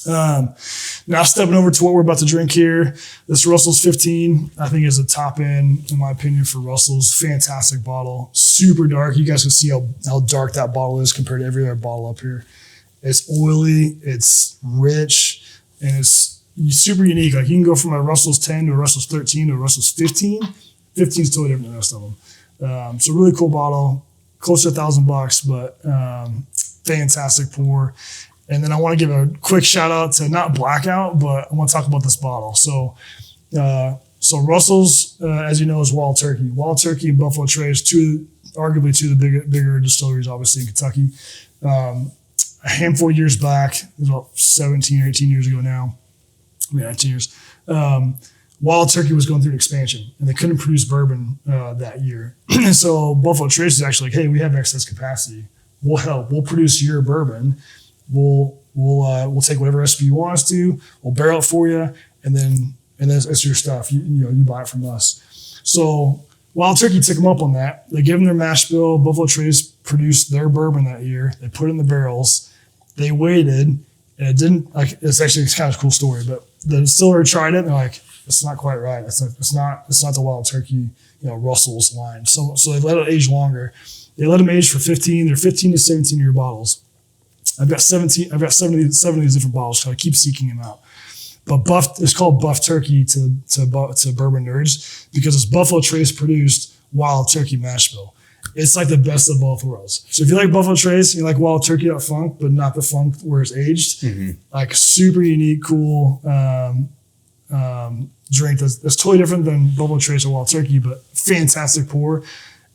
Now stepping over to what we're about to drink here. This Russell's 15, I think, is a top end, in my opinion, for Russell's. Fantastic bottle. Super dark. You guys can see how dark that bottle is compared to every other bottle up here. It's oily, it's rich, and it's super unique. Like you can go from a Russell's 10 to a Russell's 13 to a Russell's 15. 15 is totally different than the rest of them. So really cool bottle, close to $1,000, but fantastic pour. And then I want to give a quick shout out to not Blackout, but I want to talk about this bottle. So Russell's, as you know, is Wild Turkey. Wild Turkey and Buffalo Trace, arguably two of the bigger distilleries, obviously in Kentucky. A handful of years back, it was about 17 or 18 years ago now, 19 years, Wild Turkey was going through an expansion, and they couldn't produce bourbon that year. And so Buffalo Trace is actually like, hey, we have excess capacity. We'll help. We'll produce your bourbon. We'll take whatever recipe you want us to. We'll barrel it for you, and then it's your stuff. You buy it from us. So Wild Turkey took them up on that. They gave them their mash bill. Buffalo Trace produced their bourbon that year. They put it in the barrels. They waited, and it didn't like. It's kind of a cool story, but the distiller tried it, and they're like, it's not quite right. It's not the Wild Turkey, Russell's line. So they let it age longer. They let them age for 15. They're 15 to 17 year bottles. I've got 70 of these different bottles, so I keep seeking them out. But it's called Buff Turkey to bourbon nerds because it's Buffalo Trace produced Wild Turkey mash bill. It's like the best of both worlds. So if you like Buffalo Trace, you like Wild Turkey that funk, but not the funk where it's aged. Mm-hmm. Like super unique, cool drink that's totally different than Buffalo Trace or Wild Turkey, but fantastic pour.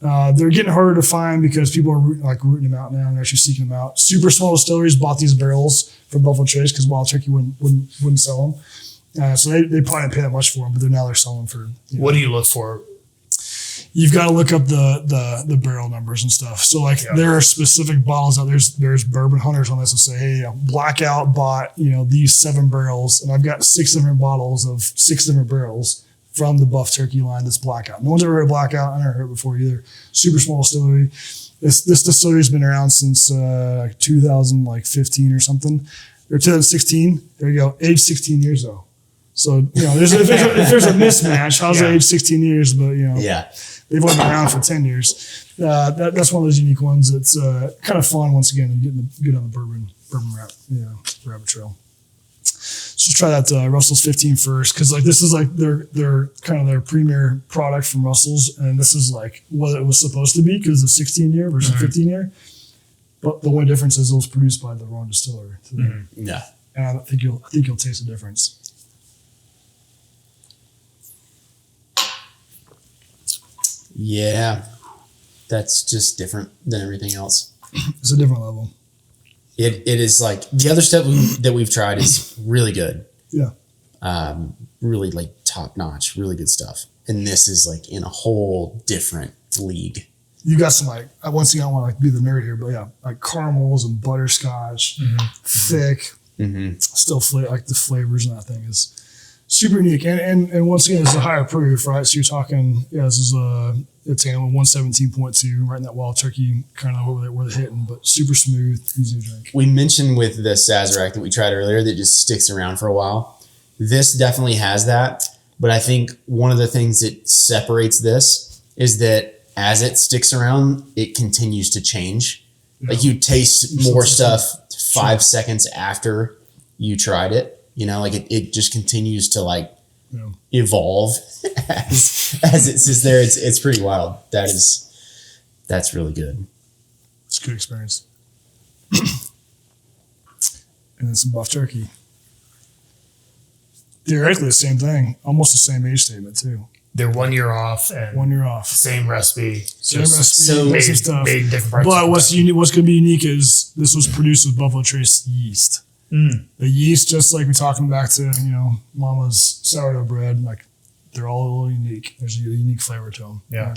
They're getting harder to find because people are rooting them out now and they're actually seeking them out. Super small distilleries bought these barrels from Buffalo Trace because Wild Turkey wouldn't sell them. So they probably didn't pay that much for them, but they're selling for. What do you look for? You've got to look up the barrel numbers and stuff. So there are specific bottles out there. There's bourbon hunters on this that say, hey, Blackout bought these 7 barrels, and I've got 6 different bottles of 6 different barrels from the Buff Turkey line that's Blackout. No one's ever heard of Blackout. I never heard it before either. Super small distillery. This distillery's been around since 2015 or something. Or 2016. There you go. Age 16 years though. So if there's a mismatch, how's it age 16 years? But they've only been around for 10 years. That's one of those unique ones. It's kind of fun once again get on the bourbon rabbit trail. So let's try that Russell's 15 first, because this is their kind of their premier product from Russell's, and this is what it was supposed to be because it's a 16 year versus 15 year. But the one difference is it was produced by the wrong distiller. Yeah, and I think you'll taste the difference. Yeah, that's just different than everything else. It's a different level. It is the other stuff that we've tried is really good. Yeah. Really top notch, really good stuff. And this is in a whole different league. You got some once again, I don't want to be the nerd here, but caramels and butterscotch, thick, still the flavors in that thing is super unique. And once again, it's a higher proof, right? So you're talking, this is it's 117.2, right in that Wild Turkey kind of where they're hitting, but super smooth, easy to drink. We mentioned with the Sazerac that we tried earlier that just sticks around for a while. This definitely has that, but I think one of the things that separates this is that as it sticks around, it continues to change. Yeah. You taste more stuff 5 seconds after you tried it. It just continues to evolve as it sits there. It's pretty wild. That's really good. It's a good experience. And then some Buff Turkey. Theoretically the same thing, almost the same age statement too. They're 1 year off and 1 year off. Same recipe. Same recipe, made stuff. Different parts. But what's going to be unique is this was produced with Buffalo Trace yeast. The yeast, just like we're talking back to, Mama's sourdough bread, they're all a little unique. There's a unique flavor to them. Yeah.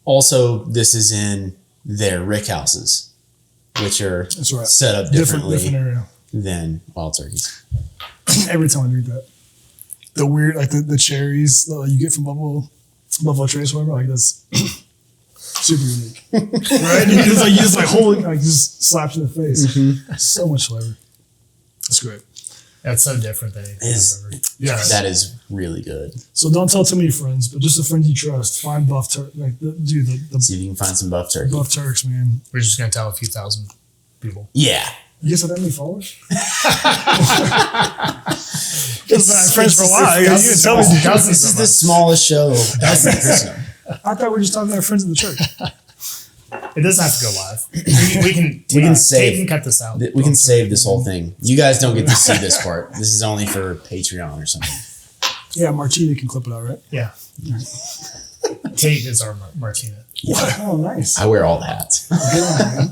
Also, this is in their rick houses, which are set up differently than Wild Turkeys. Every time I read that, the weird, the cherries that you get from Buffalo Trace, whatever, that's super unique, right? You just hold it, just slaps you in the face. So much flavor. That's great. That's so different than anything I've ever. Yes. That is really good. So don't tell too many friends, but just the friends you trust. Find Buff Turkey. See if you can find some Buff Turkey. Buff Turks, man. We're just gonna tell a few thousand people. Yeah. You guys have that many followers? Because I'm friends for a while. You didn't tell me. This is the smallest show. I thought we were just talking to our friends in the church. It doesn't have to go live. We can save. Tate can cut this out. We can save this whole thing. You guys don't get to see this part. This is only for Patreon or something. Yeah, Martina can clip it out, right? Yeah. Tate is our Martina. Yeah. Oh, nice. I wear all the hats. Good on, man.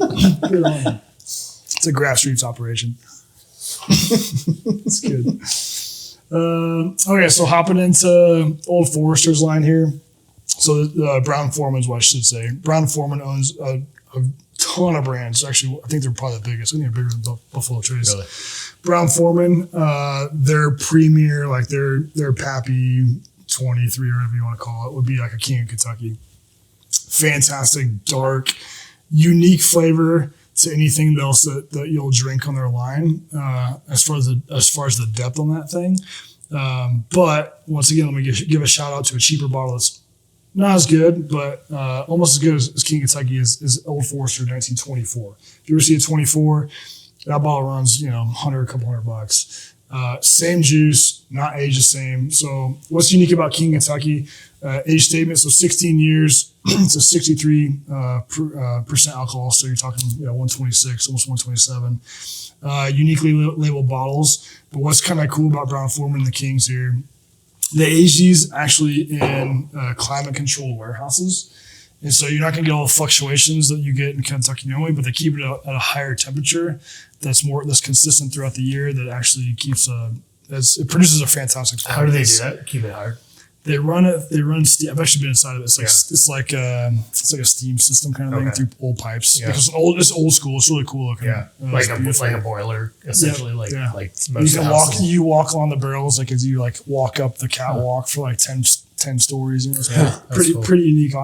Good on you. It's a grassroots operation. It's good. Okay, so hopping into Old Forester's line here. So Brown Foreman is what I should say. Brown Foreman owns a ton of brands. Actually, I think they're probably the biggest. I think they're bigger than Buffalo Trace. Really? Brown Foreman, their premier, like their Pappy 23 or whatever you want to call it, would be like a King of Kentucky. Fantastic, dark, unique flavor to anything else that you'll drink on their line. As far as the depth on that thing. But once again, let me give a shout out to a cheaper bottle that's not as good, but almost as good as King of Kentucky is Old Forester 1924. If you ever see a 24, that bottle runs, a couple $100. Same juice, not aged the same. So what's unique about King of Kentucky? Age statement, so 16 years, it's a 63% alcohol, so you're talking 126, almost 127. Uniquely labeled bottles. But what's kind of cool about Brown Foreman and the Kings here, they age these actually in climate controlled warehouses. And so you're not going to get all the fluctuations that you get in Kentucky normally, but they keep it at a higher temperature that's consistent throughout the year, that actually keeps it produces a fantastic flavor. How do they do that? Keep it hard? They run steam. I've actually been inside of it. It's like a steam system kind of thing through old pipes. Yeah. Because it's old school. It's really cool looking. Yeah, like a boiler essentially. Yeah. Like most you of can the houses. you walk along the barrels as you walk up the catwalk for 10 stories. It's pretty unique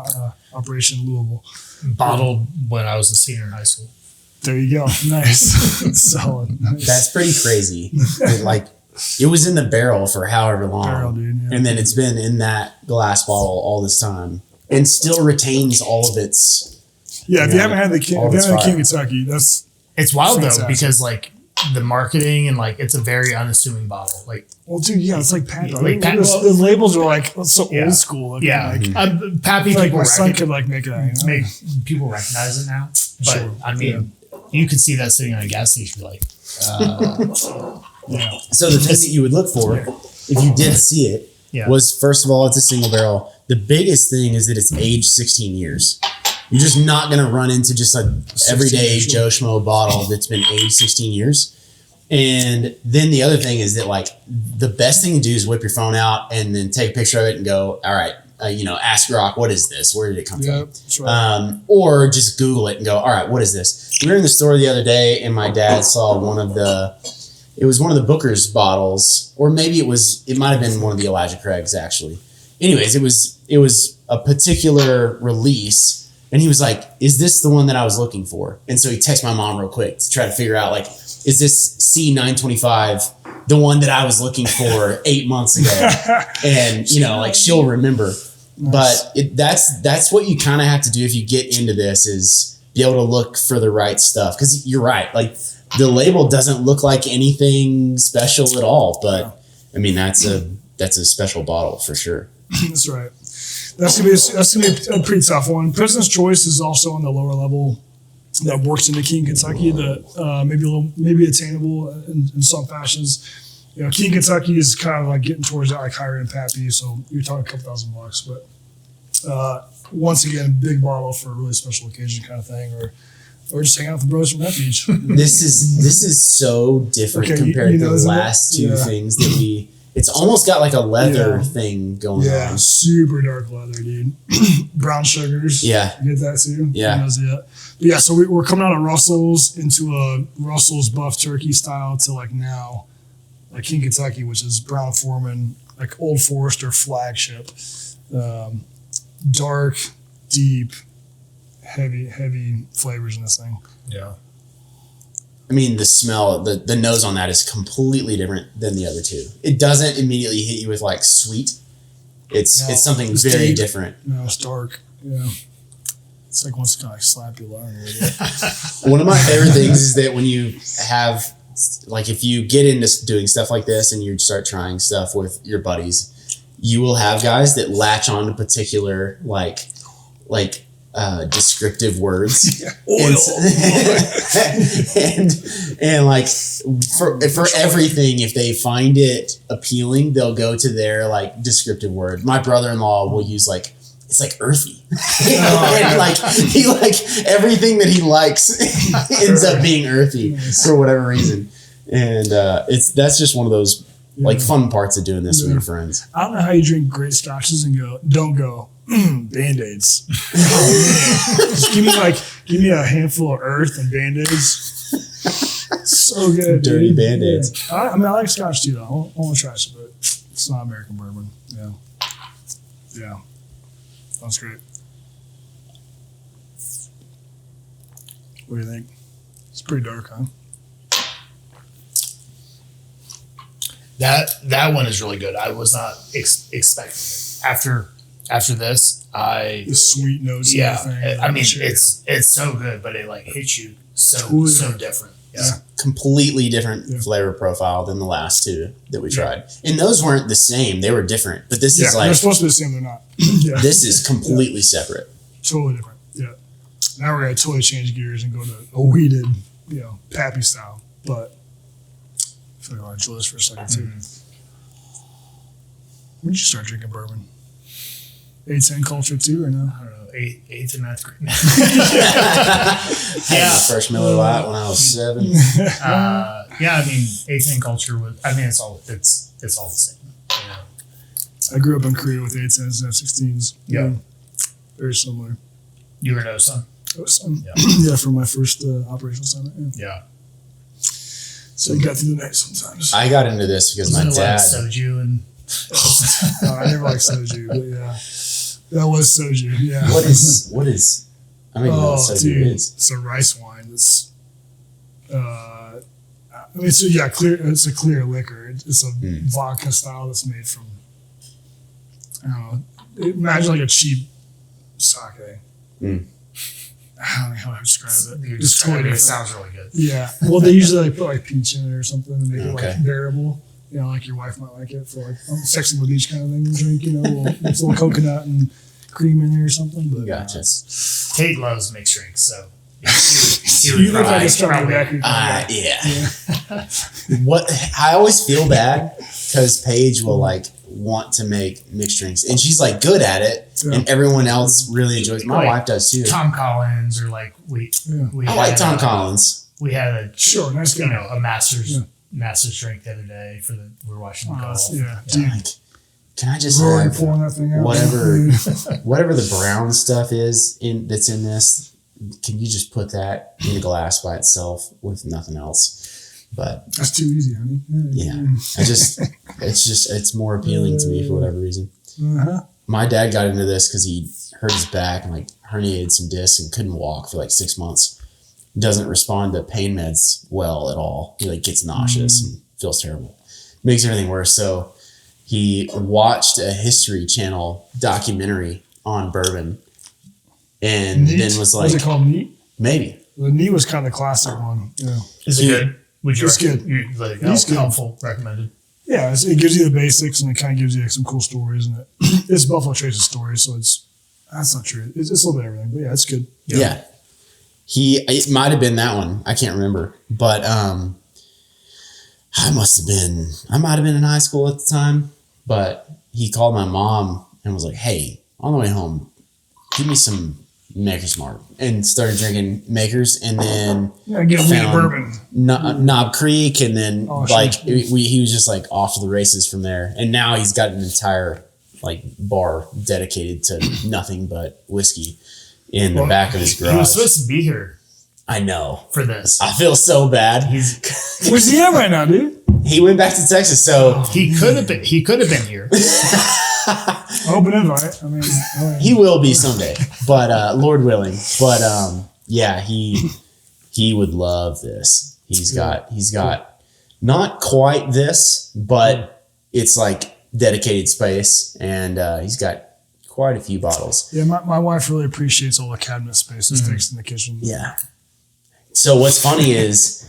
operation in Louisville. Bottled when I was a senior in high school. There you go. Nice. Solid. Nice. That's pretty crazy. It was in the barrel for however long. Dude, yeah. And then it's been in that glass bottle all this time and still retains all of its. Yeah, if you haven't had the King of Kentucky, it's wild fantastic. though, because the marketing and it's a very unnassuming bottle. Well, dude, yeah, it's like Pappy. The labels are so old school. Looking, Pappy like people my son could make it. Make people recognize it now, but Sure. you could see that sitting on a gas station, Yeah. So the thing that you would look for, if you did see it, was first of all, it's a single barrel. The biggest thing is that it's aged 16 years. You're just not going to run into just an everyday Joe Schmo bottle that's been aged 16 years. And then the other thing is that the best thing to do is whip your phone out and then take a picture of it and go, all right, ask Rock, what is this? Where did it come from? That's right. Or just Google it and go, all right, what is this? We were in the store the other day and my dad saw one of the Booker's bottles, or maybe it might have been one of the Elijah Craig's actually. Anyways, it was a particular release. And he was like, is this the one that I was looking for? And so he texted my mom real quick to try to figure out, is this C925 the one that I was looking for 8 months ago? And, she'll remember. Nice. But that's what you kind of have to do if you get into this, is be able to look for the right stuff. Because you're right. The label doesn't look like anything special at all. But, that's a special bottle for sure. That's right. That's gonna be a pretty tough one. President's Choice is also on the lower level that works into King Kentucky that maybe attainable in some fashions. King Kentucky is kind of getting towards that higher end Pappy, so you're talking a couple $1,000. But once again, big bottle for a really special occasion kind of thing, or just hang out with the bros from Refuge. This is so different compared to the last two things that we. It's almost got a leather thing going on. Yeah, super dark leather, dude. Brown sugars. Yeah. You get that too? Yeah. But so we're coming out of Russell's into a Russell's buff turkey style to now, King Kentucky, which is Brown Foreman, Old Forester flagship. Dark, deep, heavy flavors in this thing. Yeah. The smell, the nose on that is completely different than the other two. It doesn't immediately hit you with sweet. It's something very deep. different. No, it's dark. Yeah. It's like once kind of slap you learn. One of my favorite things is that when you have, like, if you get into doing stuff like this and you start trying stuff with your buddies, you will have guys that latch on to particular descriptive words. Oil. and like for everything, if they find it appealing, they'll go to their like descriptive word. My brother-in-law will use like, it's like earthy. And like he like everything that he likes ends up being earthy for whatever reason. And that's just one of those like fun parts of doing this with your friends. I don't know how you drink great scotches and don't go Band-Aids. Just give me a handful of earth and Band-Aids. So good. Dirty dude. Band-Aids. Yeah. I mean, I like scotch too though. I want to try some, but it's not American bourbon. Yeah. That's great. What do you think? It's pretty dark, huh? That one is really good. I was not expecting it. After this, The sweet notes. And everything. I mean, it's so good, but it like hits you so different. Yeah. Completely different flavor profile than the last two that we tried. And those weren't the same. They were different. But this is like, they're supposed to be the same. They're not. this is completely separate. Totally different. Yeah. Now we're gonna totally change gears and go to a weeded, pappy style. But I feel like I'll enjoy this for a second too. When did you start drinking bourbon? 8-10 culture too, or no? I don't know, 8th and 9th grade. I had my first Miller Lite when I was 7. I mean, 8-10 culture was. I mean, it's all the same. I grew up in Korea with 8-10s and F-16s. Yeah. Very similar. You were no son. It was for my first operational assignment. Yeah. So you got through the night sometimes. I got into this because my dad. Soju and. I never liked soju, but yeah. That was soju, yeah. What is? I don't even know what soju is. It's a rice wine. It's, clear. It's a clear liquor. It's a vodka style that's made from, I don't know. Imagine like a cheap sake. I don't know how to describe it. It's totally different. It sounds really good. Yeah. Well, they usually put like peach in it or something and make it Okay. like bearable. Like your wife might like it for like Sex on the Beach kind of thing to drink. It's a little coconut and cream in there or something. But Gotcha. Tate loves mixed drinks, so you look like a strawberry daiquiri. Yeah. What I always feel bad because Paige will like want to make mixed drinks and she's like good at it, and everyone else really enjoys. My wife does too. Tom Collins or like we I like Tom Collins. We had a nice guy. a master's drink the other day we were watching the golf. Yeah, Like, can I just Rory have pouring that thing out. whatever the brown stuff is that's in this? Can you just put that in a glass by itself with nothing else? But that's too easy, honey. yeah, it's more appealing to me for whatever reason. Uh-huh. My dad got into this because he hurt his back and like herniated some discs and couldn't walk for like 6 months. Doesn't respond to pain meds well at all. He like gets nauseous and feels terrible. Makes everything worse. So he watched a History Channel documentary on bourbon and then was like, was it called Neat? Maybe. The Neat was kind of the classic one. Yeah. Is it good? Would you It's good. It's helpful. Recommended. Yeah, it gives you the basics and it kind of gives you some cool stories in it. It's Buffalo Trace's story, so that's not true. It's a little bit of everything, but yeah, it's good. Yeah. It might have been that one. I can't remember. But I might have been in high school at the time. But he called my mom and was like, hey, on the way home, give me some Maker's Mark. And started drinking Maker's and then Get a weed bourbon. Knob Creek. And then Shit. he was just like off to the races from there. And now he's got an entire like bar dedicated to nothing but whiskey. In the back of his garage. He was supposed to be here. I know. For this. I feel so bad. Where's he at right now, dude? He went back to Texas, so he could have been here. Open invite. I mean, he will be someday, but Lord willing. But he would love this. He's got not quite this, but it's like dedicated space, and he's got quite a few bottles. Yeah, my wife really appreciates all the cabinet space it takes in the kitchen. Yeah. So what's funny is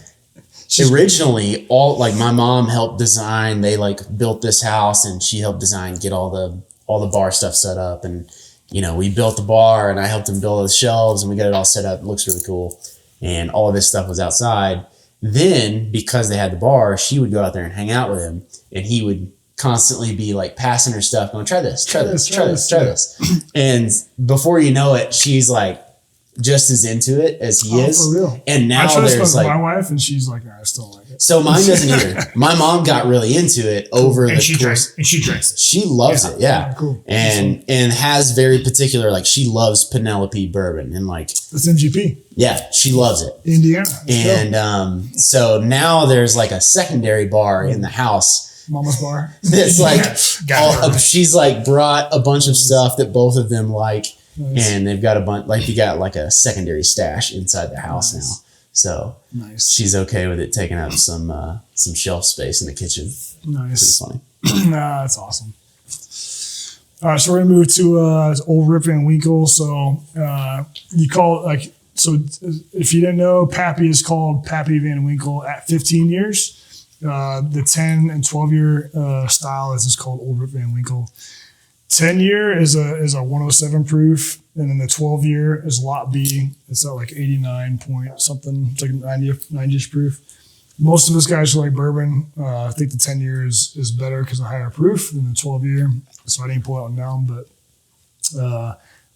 originally all like my mom helped design. They like built this house, and she helped design, get all the bar stuff set up, and we built the bar, and I helped them build the shelves, and we got it all set up. It looks really cool, and all of this stuff was outside. Then because they had the bar, she would go out there and hang out with him, and he would constantly be like passing her stuff, going, try this. And before you know it, she's like just as into it as he is. For real. And now I try to there's with like my wife, and she's like, I still don't like it. So mine doesn't either. My mom got really into it over And the she course. drinks it. She loves it, yeah. Cool. And has very particular, like she loves Penelope bourbon, and like That's MGP. yeah, she loves it. Indiana. And so now there's like a secondary bar in the house. Mama's bar. It's like Got her. she's like brought a bunch of stuff that both of them like, Nice. and they've got a bunch, like you got like a secondary stash inside the house Nice. now. So Nice. she's okay with it taking up some shelf space in the kitchen. Nice. Pretty funny. Nah, that's awesome. All right, so we're gonna move to Old Rip Van Winkle. So you call it like, so if you didn't know, Pappy is called Pappy Van Winkle at 15 years. The 10 and 12 year style is just called Old Rip Van Winkle. 10 year is a 107 proof, and then the 12 year is Lot B. It's at like 89 point something. It's like 90-ish proof. Most of us guys who like bourbon, I think the 10 year is better because of higher proof than the 12 year. So I didn't pull that one down, but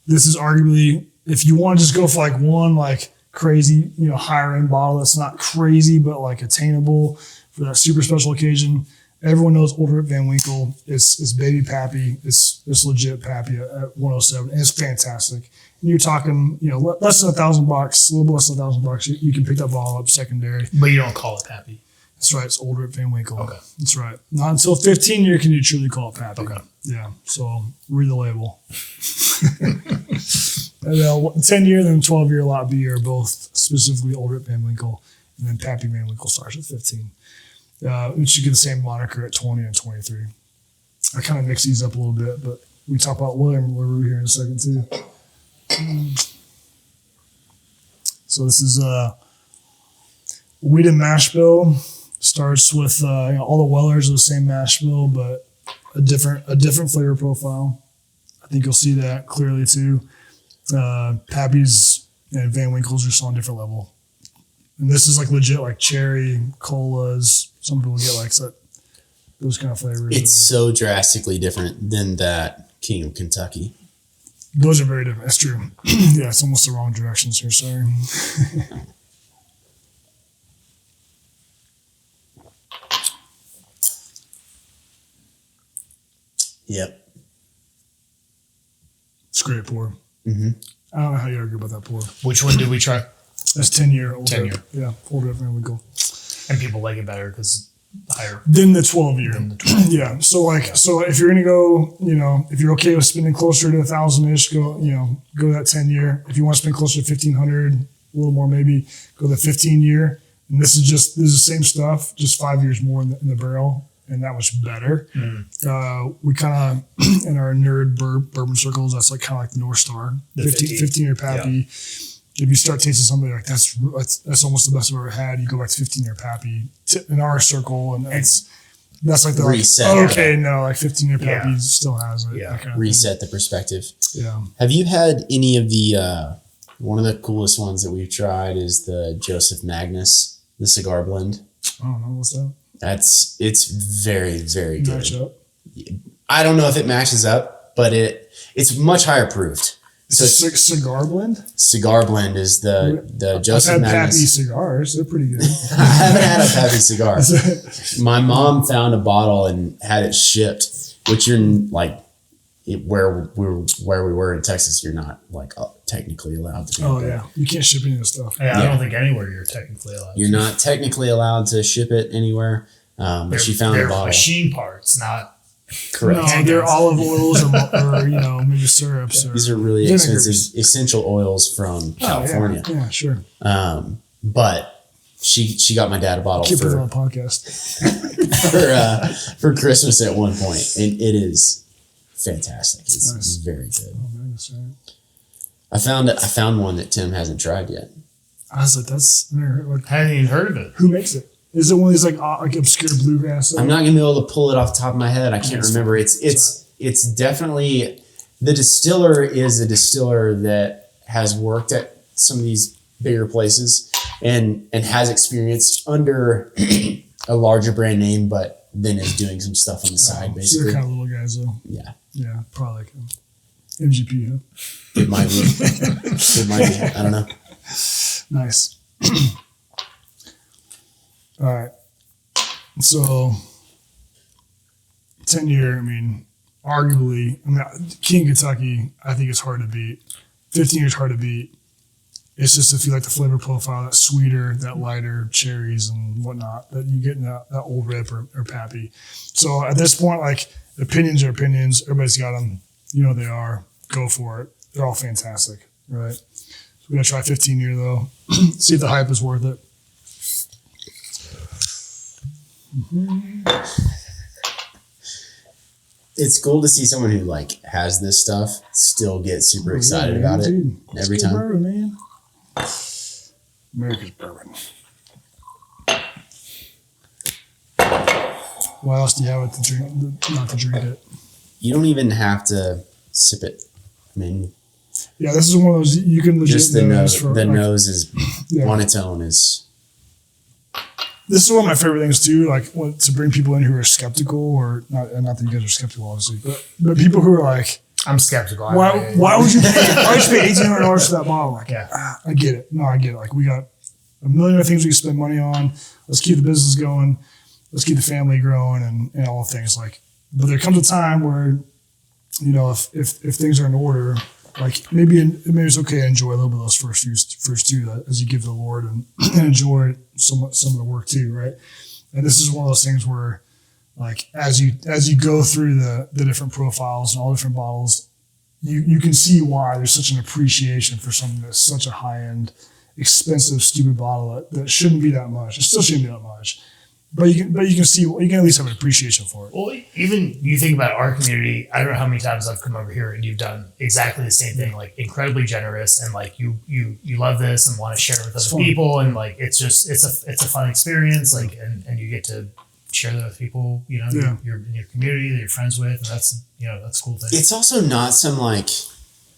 this is arguably, if you want to just go for like one like crazy, higher end bottle that's not crazy but like attainable for that super special occasion. Everyone knows Old Rip Van Winkle. It's baby Pappy. It's legit Pappy at 107, and it's fantastic. And you're talking, less than $1,000, a little bit less than $1,000. You can pick that bottle up secondary. But you don't call it Pappy. That's right. It's Old Rip Van Winkle. Okay. That's right. Not until 15 year can you truly call it Pappy. Okay. Yeah. So read the label. And 10 year, then 12 year Lot B are both specifically Old Rip Van Winkle, and then Pappy Van Winkle starts at 15. It should get the same moniker at 20 and 23. I kind of mix these up a little bit, but we talk about William LaRue here in a second too. So this is wheat and mash bill. Starts with all the Wellers are the same mash bill, but a different flavor profile. I think you'll see that clearly too. Pappy's and Van Winkles are still on a different level. And this is like legit like cherry, colas. Some people get like those kind of flavors. It's so drastically different than that King of Kentucky. Those are very different. That's true. Yeah, it's almost the wrong directions here. Sorry. Yep. It's a great pour. Mm-hmm. I don't know how you argue about that pour. Which one did we try? That's 10 year. 10 year. Yeah, Old Rip Van Winkle. And people like it better because higher. Then the 12 year. Than the 12. Yeah. So if you're gonna go, if you're okay with spending closer to 1,000-ish, go that 10 year. If you want to spend closer to 1,500, a little more maybe, go the 15 year. And this is the same stuff, just 5 years more in the barrel, and that much better. We kind of in our nerd bourbon circles, that's like kind of like the North Star. The 15 year Pappy. Yeah. If you start tasting something like that's almost the best I've ever had, you go back to 15 year Pappy in our circle, and that's like the reset. Like 15 year Pappy still has it. Yeah. Kind of Reset the perspective. Yeah. Have you had any of the one of the coolest ones that we've tried is the Joseph Magnus, the cigar blend? I don't know what's that. It's very, very good. Match up. I don't know if it matches up, but it's much higher proofed. So it's cigar blend? Cigar blend is the Joseph I've had Magnus. Pappy cigars. They're pretty good. I haven't had a Pappy cigar. My mom found a bottle and had it shipped, which you're like where we were in Texas, you're not like technically allowed to. Oh yeah, you can't ship any of this stuff. Yeah, I don't think anywhere you're technically allowed. You're not technically allowed to ship it anywhere. But she found a bottle. Machine parts, not correct. No, they're olive oils or maybe syrups. These are really expensive essential oils from California. Yeah, sure. But she got my dad a bottle Keep it on the podcast for Christmas at one point, and it is fantastic. It's Nice. very good. Oh, nice, right? I found one that Tim hasn't tried yet. I was like, that's like, I hadn't even heard of it. who makes it? Is it one of these like obscure bluegrass? I'm not gonna be able to pull it off the top of my head. I can't That's remember. fine. It's definitely, the distiller is a distiller that has worked at some of these bigger places and has experience under a larger brand name, but then is doing some stuff on the side, So basically. they're kind of little guys though. Yeah, Yeah, probably like MGP, huh? it might be. It might be. I don't know. Nice. All right. So 10-year, I mean, arguably, King Kentucky, I think it's hard to beat. 15 years hard to beat. It's just if you like the flavor profile, that sweeter, that lighter cherries and whatnot, that you get in that old rip or pappy. So at this point, like, opinions are opinions. Everybody's got them. You know what they are. Go for it. They're all fantastic, right? So we're going to try 15-year, though. See if the hype is worth it. It's cool to see someone who like has this stuff still get super excited about it Dude, every it's good time. bourbon, man. America's bourbon. What else do you have to drink? Not to drink it. You don't even have to sip it. I mean, Yeah, this is one of those you can legit just the nose nose. for. The like, nose is Yeah. on its own is. This is one of my favorite things too. Like to bring people in who are skeptical, or not that you guys are skeptical, obviously, but people who are like, I'm skeptical. why would you pay $1,800 for that bottle? Like, Yeah. I get it. No, I get it. Like, we got a million other things we can spend money on. Let's keep the business going. Let's keep the family growing and all the things. Like, but there comes a time where, you know, if things are in order, like maybe it's okay to enjoy a little bit of those first two as you give to the Lord and enjoy some of the work too, right? And this is one of those things where, like, as you go through the different profiles and all different bottles, you can see why there's such an appreciation for something that's such a high end, expensive, stupid bottle that shouldn't be that much. It still shouldn't be that much, but you can see, you can at least have an appreciation for it. Well, even you think about our community, I don't know how many times I've come over here and you've done exactly the same thing, like incredibly generous and like you love this and want to share it with other people, and like it's a fun experience, like and you get to share that with people, you know, your in your community that you're friends with, and that's a cool thing. It's also not some like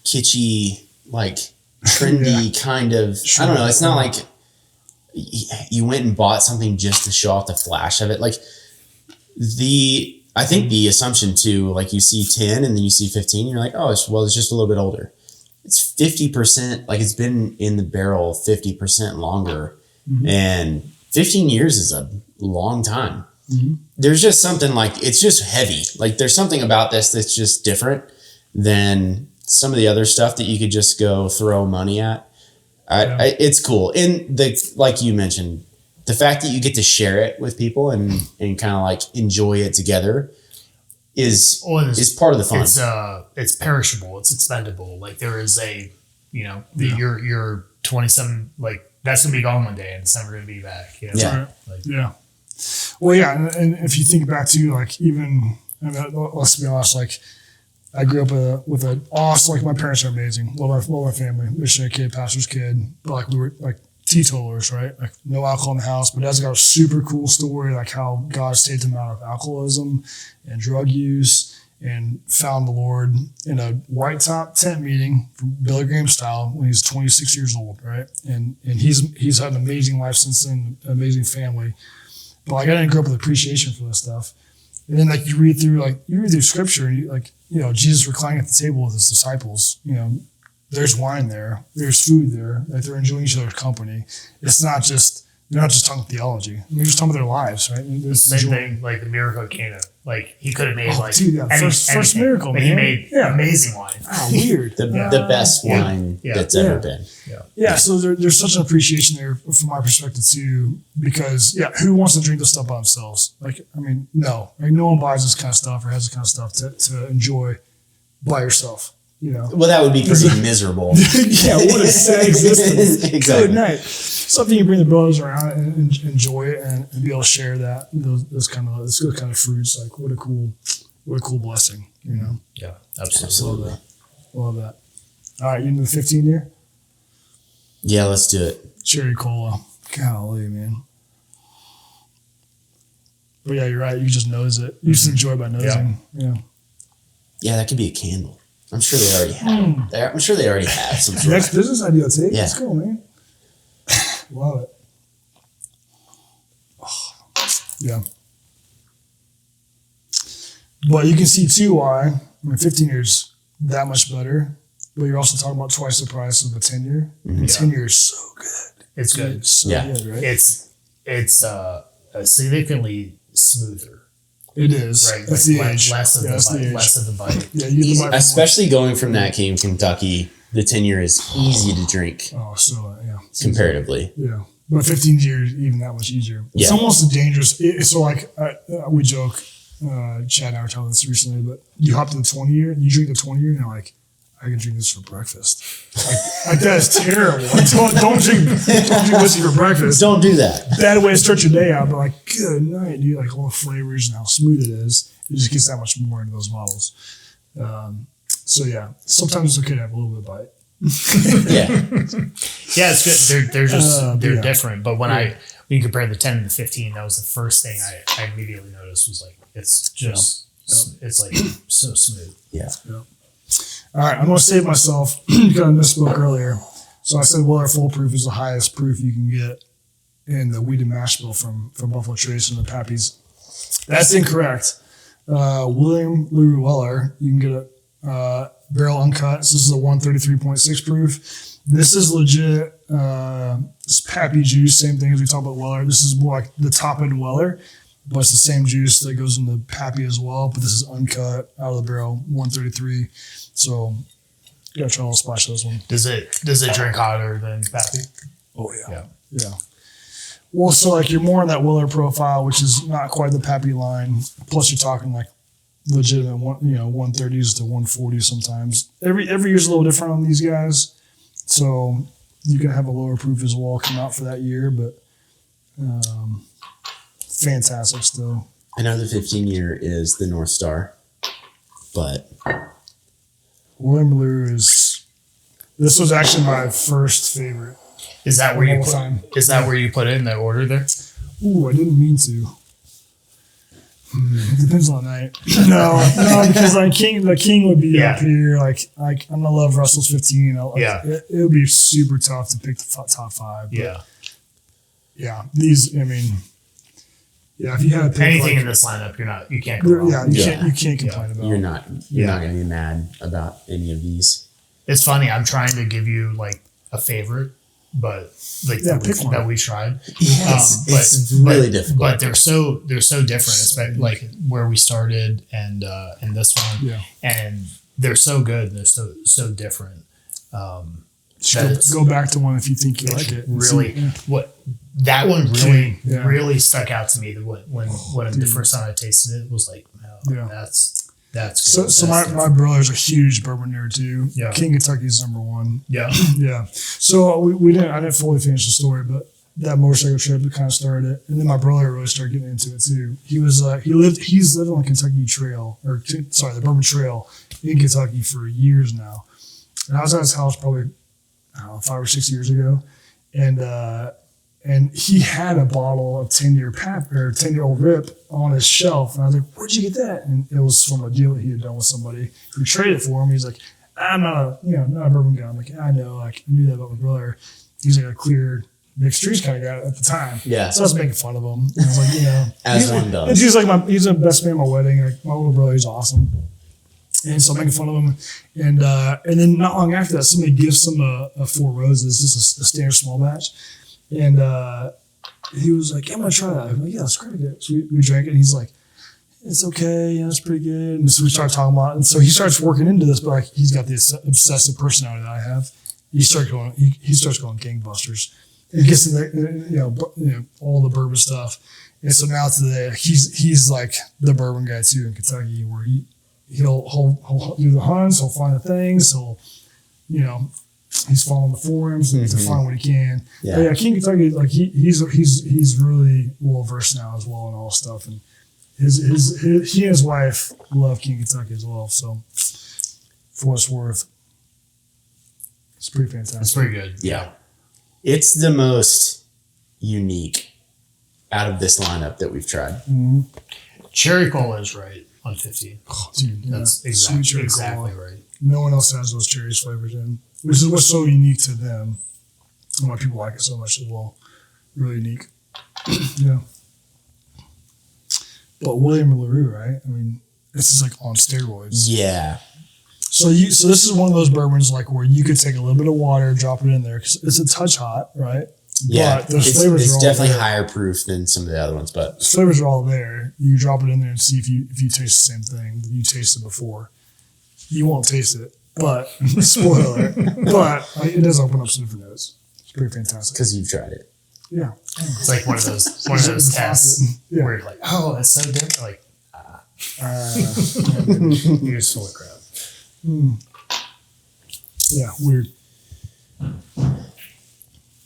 kitschy, like trendy kind of. I don't know. It's not like you went and bought something just to show off the flash of it. Like I think the assumption too, like you see 10 and then you see 15, you're like, oh, it's just a little bit older. It's 50%, like it's been in the barrel 50% longer, and 15 years is a long time. There's just something like, it's just heavy. Like there's something about this that's just different than some of the other stuff that you could just go throw money at. It's cool. And like you mentioned, the fact that you get to share it with people and kind of like enjoy it together is part of the fun. It's perishable. It's expendable. Like there is you're 27, like that's going to be gone one day and it's never going to be back. You know? Yeah. Yeah. Well, yeah, and if you think back to like even, let's be honest, like I grew up with an awesome, like my parents are amazing, love my family, missionary kid, pastor's kid, but like we were like teetotalers, right? Like no alcohol in the house, but Dad's got a super cool story, like how God saved him out of alcoholism and drug use and found the Lord in a white top tent meeting from Billy Graham style when he's 26 years old, right? And he's had an amazing life since then, amazing family. But like I didn't grow up with appreciation for this stuff. And then like you read through scripture and you know, Jesus reclining at the table with his disciples, you know, there's wine there, there's food there, like they're enjoying each other's company. It's not just, they're not just talking theology. They're just talking about their lives, right? Same thing like the miracle of Cana. Like he could have made first miracle, but man. he made amazing wine. Oh, weird. the best wine that's ever been. Yeah, so there's such an appreciation there from my perspective too, because who wants to drink this stuff by themselves? Like, I mean, no, like no one buys this kind of stuff or has this kind of stuff to enjoy by yourself. You know, well, that would be pretty miserable. Yeah, what a sad existence. Exactly. Good night. Something you bring the brothers around and enjoy it and be able to share that those kind of fruits. Like what a cool What a cool blessing, you know. Yeah, absolutely. Love that. All right, you into the 15 year? Yeah, let's do it. Cherry cola. Golly, man. But yeah, you're right. You just nose it. You just enjoy by nosing. Yeah. Yeah, that could be a candle. I'm sure they already have. I'm sure they already have some sort. Next business idea, take. Yeah. Let's go, man. Love it. Oh, yeah. But you can see too why. 15 years that much better. But you're also talking about twice the price of the 10 year. Mm-hmm. 10 year is so good. It's good. It's so good, right? It's significantly smoother. It is. Right. That's the age. Less of the bite. Yeah, you get the bite. Especially going from that King, Kentucky, the 10 year is easy to drink Oh, so yeah. comparatively. Yeah. But 15 years even that much easier. It's Yeah. almost a dangerous. So like we joke, Chad and I were talking this recently, but you hop to the 20 year, you drink the 20 year, and you're like, I can drink this for breakfast. Like that is terrible. Like, don't drink whiskey for breakfast. Don't do that. Bad way to start your day out, but like good night, dude. Like all the flavors and how smooth it is, it just gets that much more into those bottles. So yeah, sometimes it's okay to have a little bit of bite. Yeah. Yeah, it's good. They're just they're yeah. different. But when you compare the 10 and the 15, that was the first thing I immediately noticed was like it's just it's like so smooth. Yeah. All right, I'm going to save myself because I misspoke earlier. So I said Weller Full Proof is the highest proof you can get in the wheat and mash bill from Buffalo Trace and the Pappies. That's incorrect. William LaRue Weller, you can get a barrel uncut. This is a 133.6 proof. This is legit. It's Pappy juice, same thing as we talked about Weller. This is more like the top end Weller, but it's the same juice that goes in the Pappy as well. But this is uncut, out of the barrel, 133. So you gotta try a little splash of this one. Does it drink hotter than Pappy? Oh yeah. Well, so like you're more in that Weller profile, which is not quite the Pappy line. Plus, you're talking like legitimate 130s to 140s sometimes. Every year's a little different on these guys, so you can have a lower proof as well come out for that year, but fantastic still. I know the 15 year is the North Star, but William LaRue this was actually my first favorite. Is that where you All time. Is that where you put it in the order there? Ooh, I didn't mean to. It depends on the night. No, because like the King would be up here. Like I'm gonna love Russell's 15. It would be super tough to pick the top five. Yeah. These, I mean, yeah. If you had to pick Anything in this lineup, you can't go wrong. You can't complain about. you're not gonna be mad about any of these. It's funny. I'm trying to give you like a favorite, but like that we tried. Yes, it's really difficult. But they're so different, especially like where we started and this one. Yeah. And they're so good. They're so different. Go back to one if you think you like it. Really, that one really stuck out to me. When the first time I tasted it was like, oh, that's good. So my brother's a huge bourbon nerd too. Yeah. King Kentucky's #1. Yeah. Yeah. So I didn't fully finish the story, but that motorcycle trip kind of started it, and then my brother really started getting into it too. He's lived on the Kentucky Trail, the Bourbon Trail in Kentucky for years now. And I was at his house probably 5 or 6 years ago, and he had a bottle of 10-year-old Rip on his shelf, and I was like, "Where'd you get that?" And it was from a deal that he had done with somebody who traded for him. He's like, "I'm not a bourbon guy." I'm like, "I know, like I knew that about my brother." He's like a clear mixed drinks kind of guy at the time. Yeah. So I was making fun of him. And I was like, as one does. He's like he's the best man at my wedding. Like my little brother, he's awesome. And so I'm making fun of him. And then not long after that, somebody gives him a Four Roses, just a standard small batch. And he was like, "Yeah, I'm gonna try that." I'm like, "Yeah, it's pretty good." So we drank it, and he's like, "It's okay, it's pretty good." And so we started talking about it. And so he starts working into this, but like he's got this obsessive personality that I have. He starts going gangbusters. He gets into all the bourbon stuff. And so now today, he's like the bourbon guy too in Kentucky, where he'll do the hunts, he'll find the things, he's following the forums to find what he can. Yeah. But yeah, King Kentucky, like he's really well versed now as well and all stuff. And He and his wife love King Kentucky as well. So for what it's worth, it's pretty fantastic. It's pretty good. Yeah. It's the most unique out of this lineup that we've tried. Mm-hmm. Cherry cola is right on 50. Oh, dude, That's Sweet exactly, cherry exactly cola. right. No one else has those cherries flavors in, which is what's so unique to them and why people like it so much as well. Really unique. Yeah. But William LaRue, right? I mean, this is like on steroids. Yeah. So this is one of those bourbons like where you could take a little bit of water, drop it in there because it's a touch hot, right? Yeah. But those flavors it's are all definitely there. higher proof than some of the other ones, but The flavors are all there. You drop it in there and see if you taste the same thing that you tasted before. You won't taste it, but spoiler. But it does open up some different notes. It's pretty fantastic. because you've tried it. Yeah. It's like one of those tests Yeah. where you're like, oh, that's so different. Like, you're just full of crap. Yeah. Weird.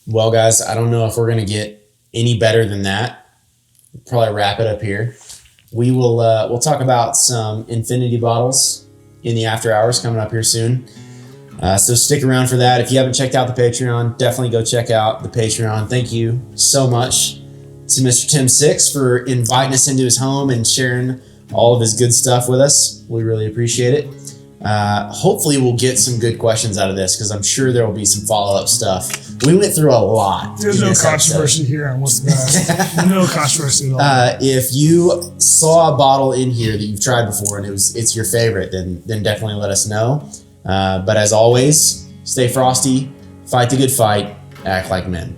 Well, guys, I don't know if we're going to get any better than that. We'll probably wrap it up here. We will we'll talk about some Infinity bottles in the after hours coming up here soon. So stick around for that. If you haven't checked out the Patreon, definitely go check out the Patreon. Thank you so much to Mr. Tim Six for inviting us into his home and sharing all of his good stuff with us. We really appreciate it. Hopefully we'll get some good questions out of this because I'm sure there will be some follow-up stuff. We went through a lot. There's in no this controversy episode. here on what's the best. No controversy at all. If you saw a bottle in here that you've tried before and it's your favorite, then definitely let us know. But as always, stay frosty, fight the good fight, act like men.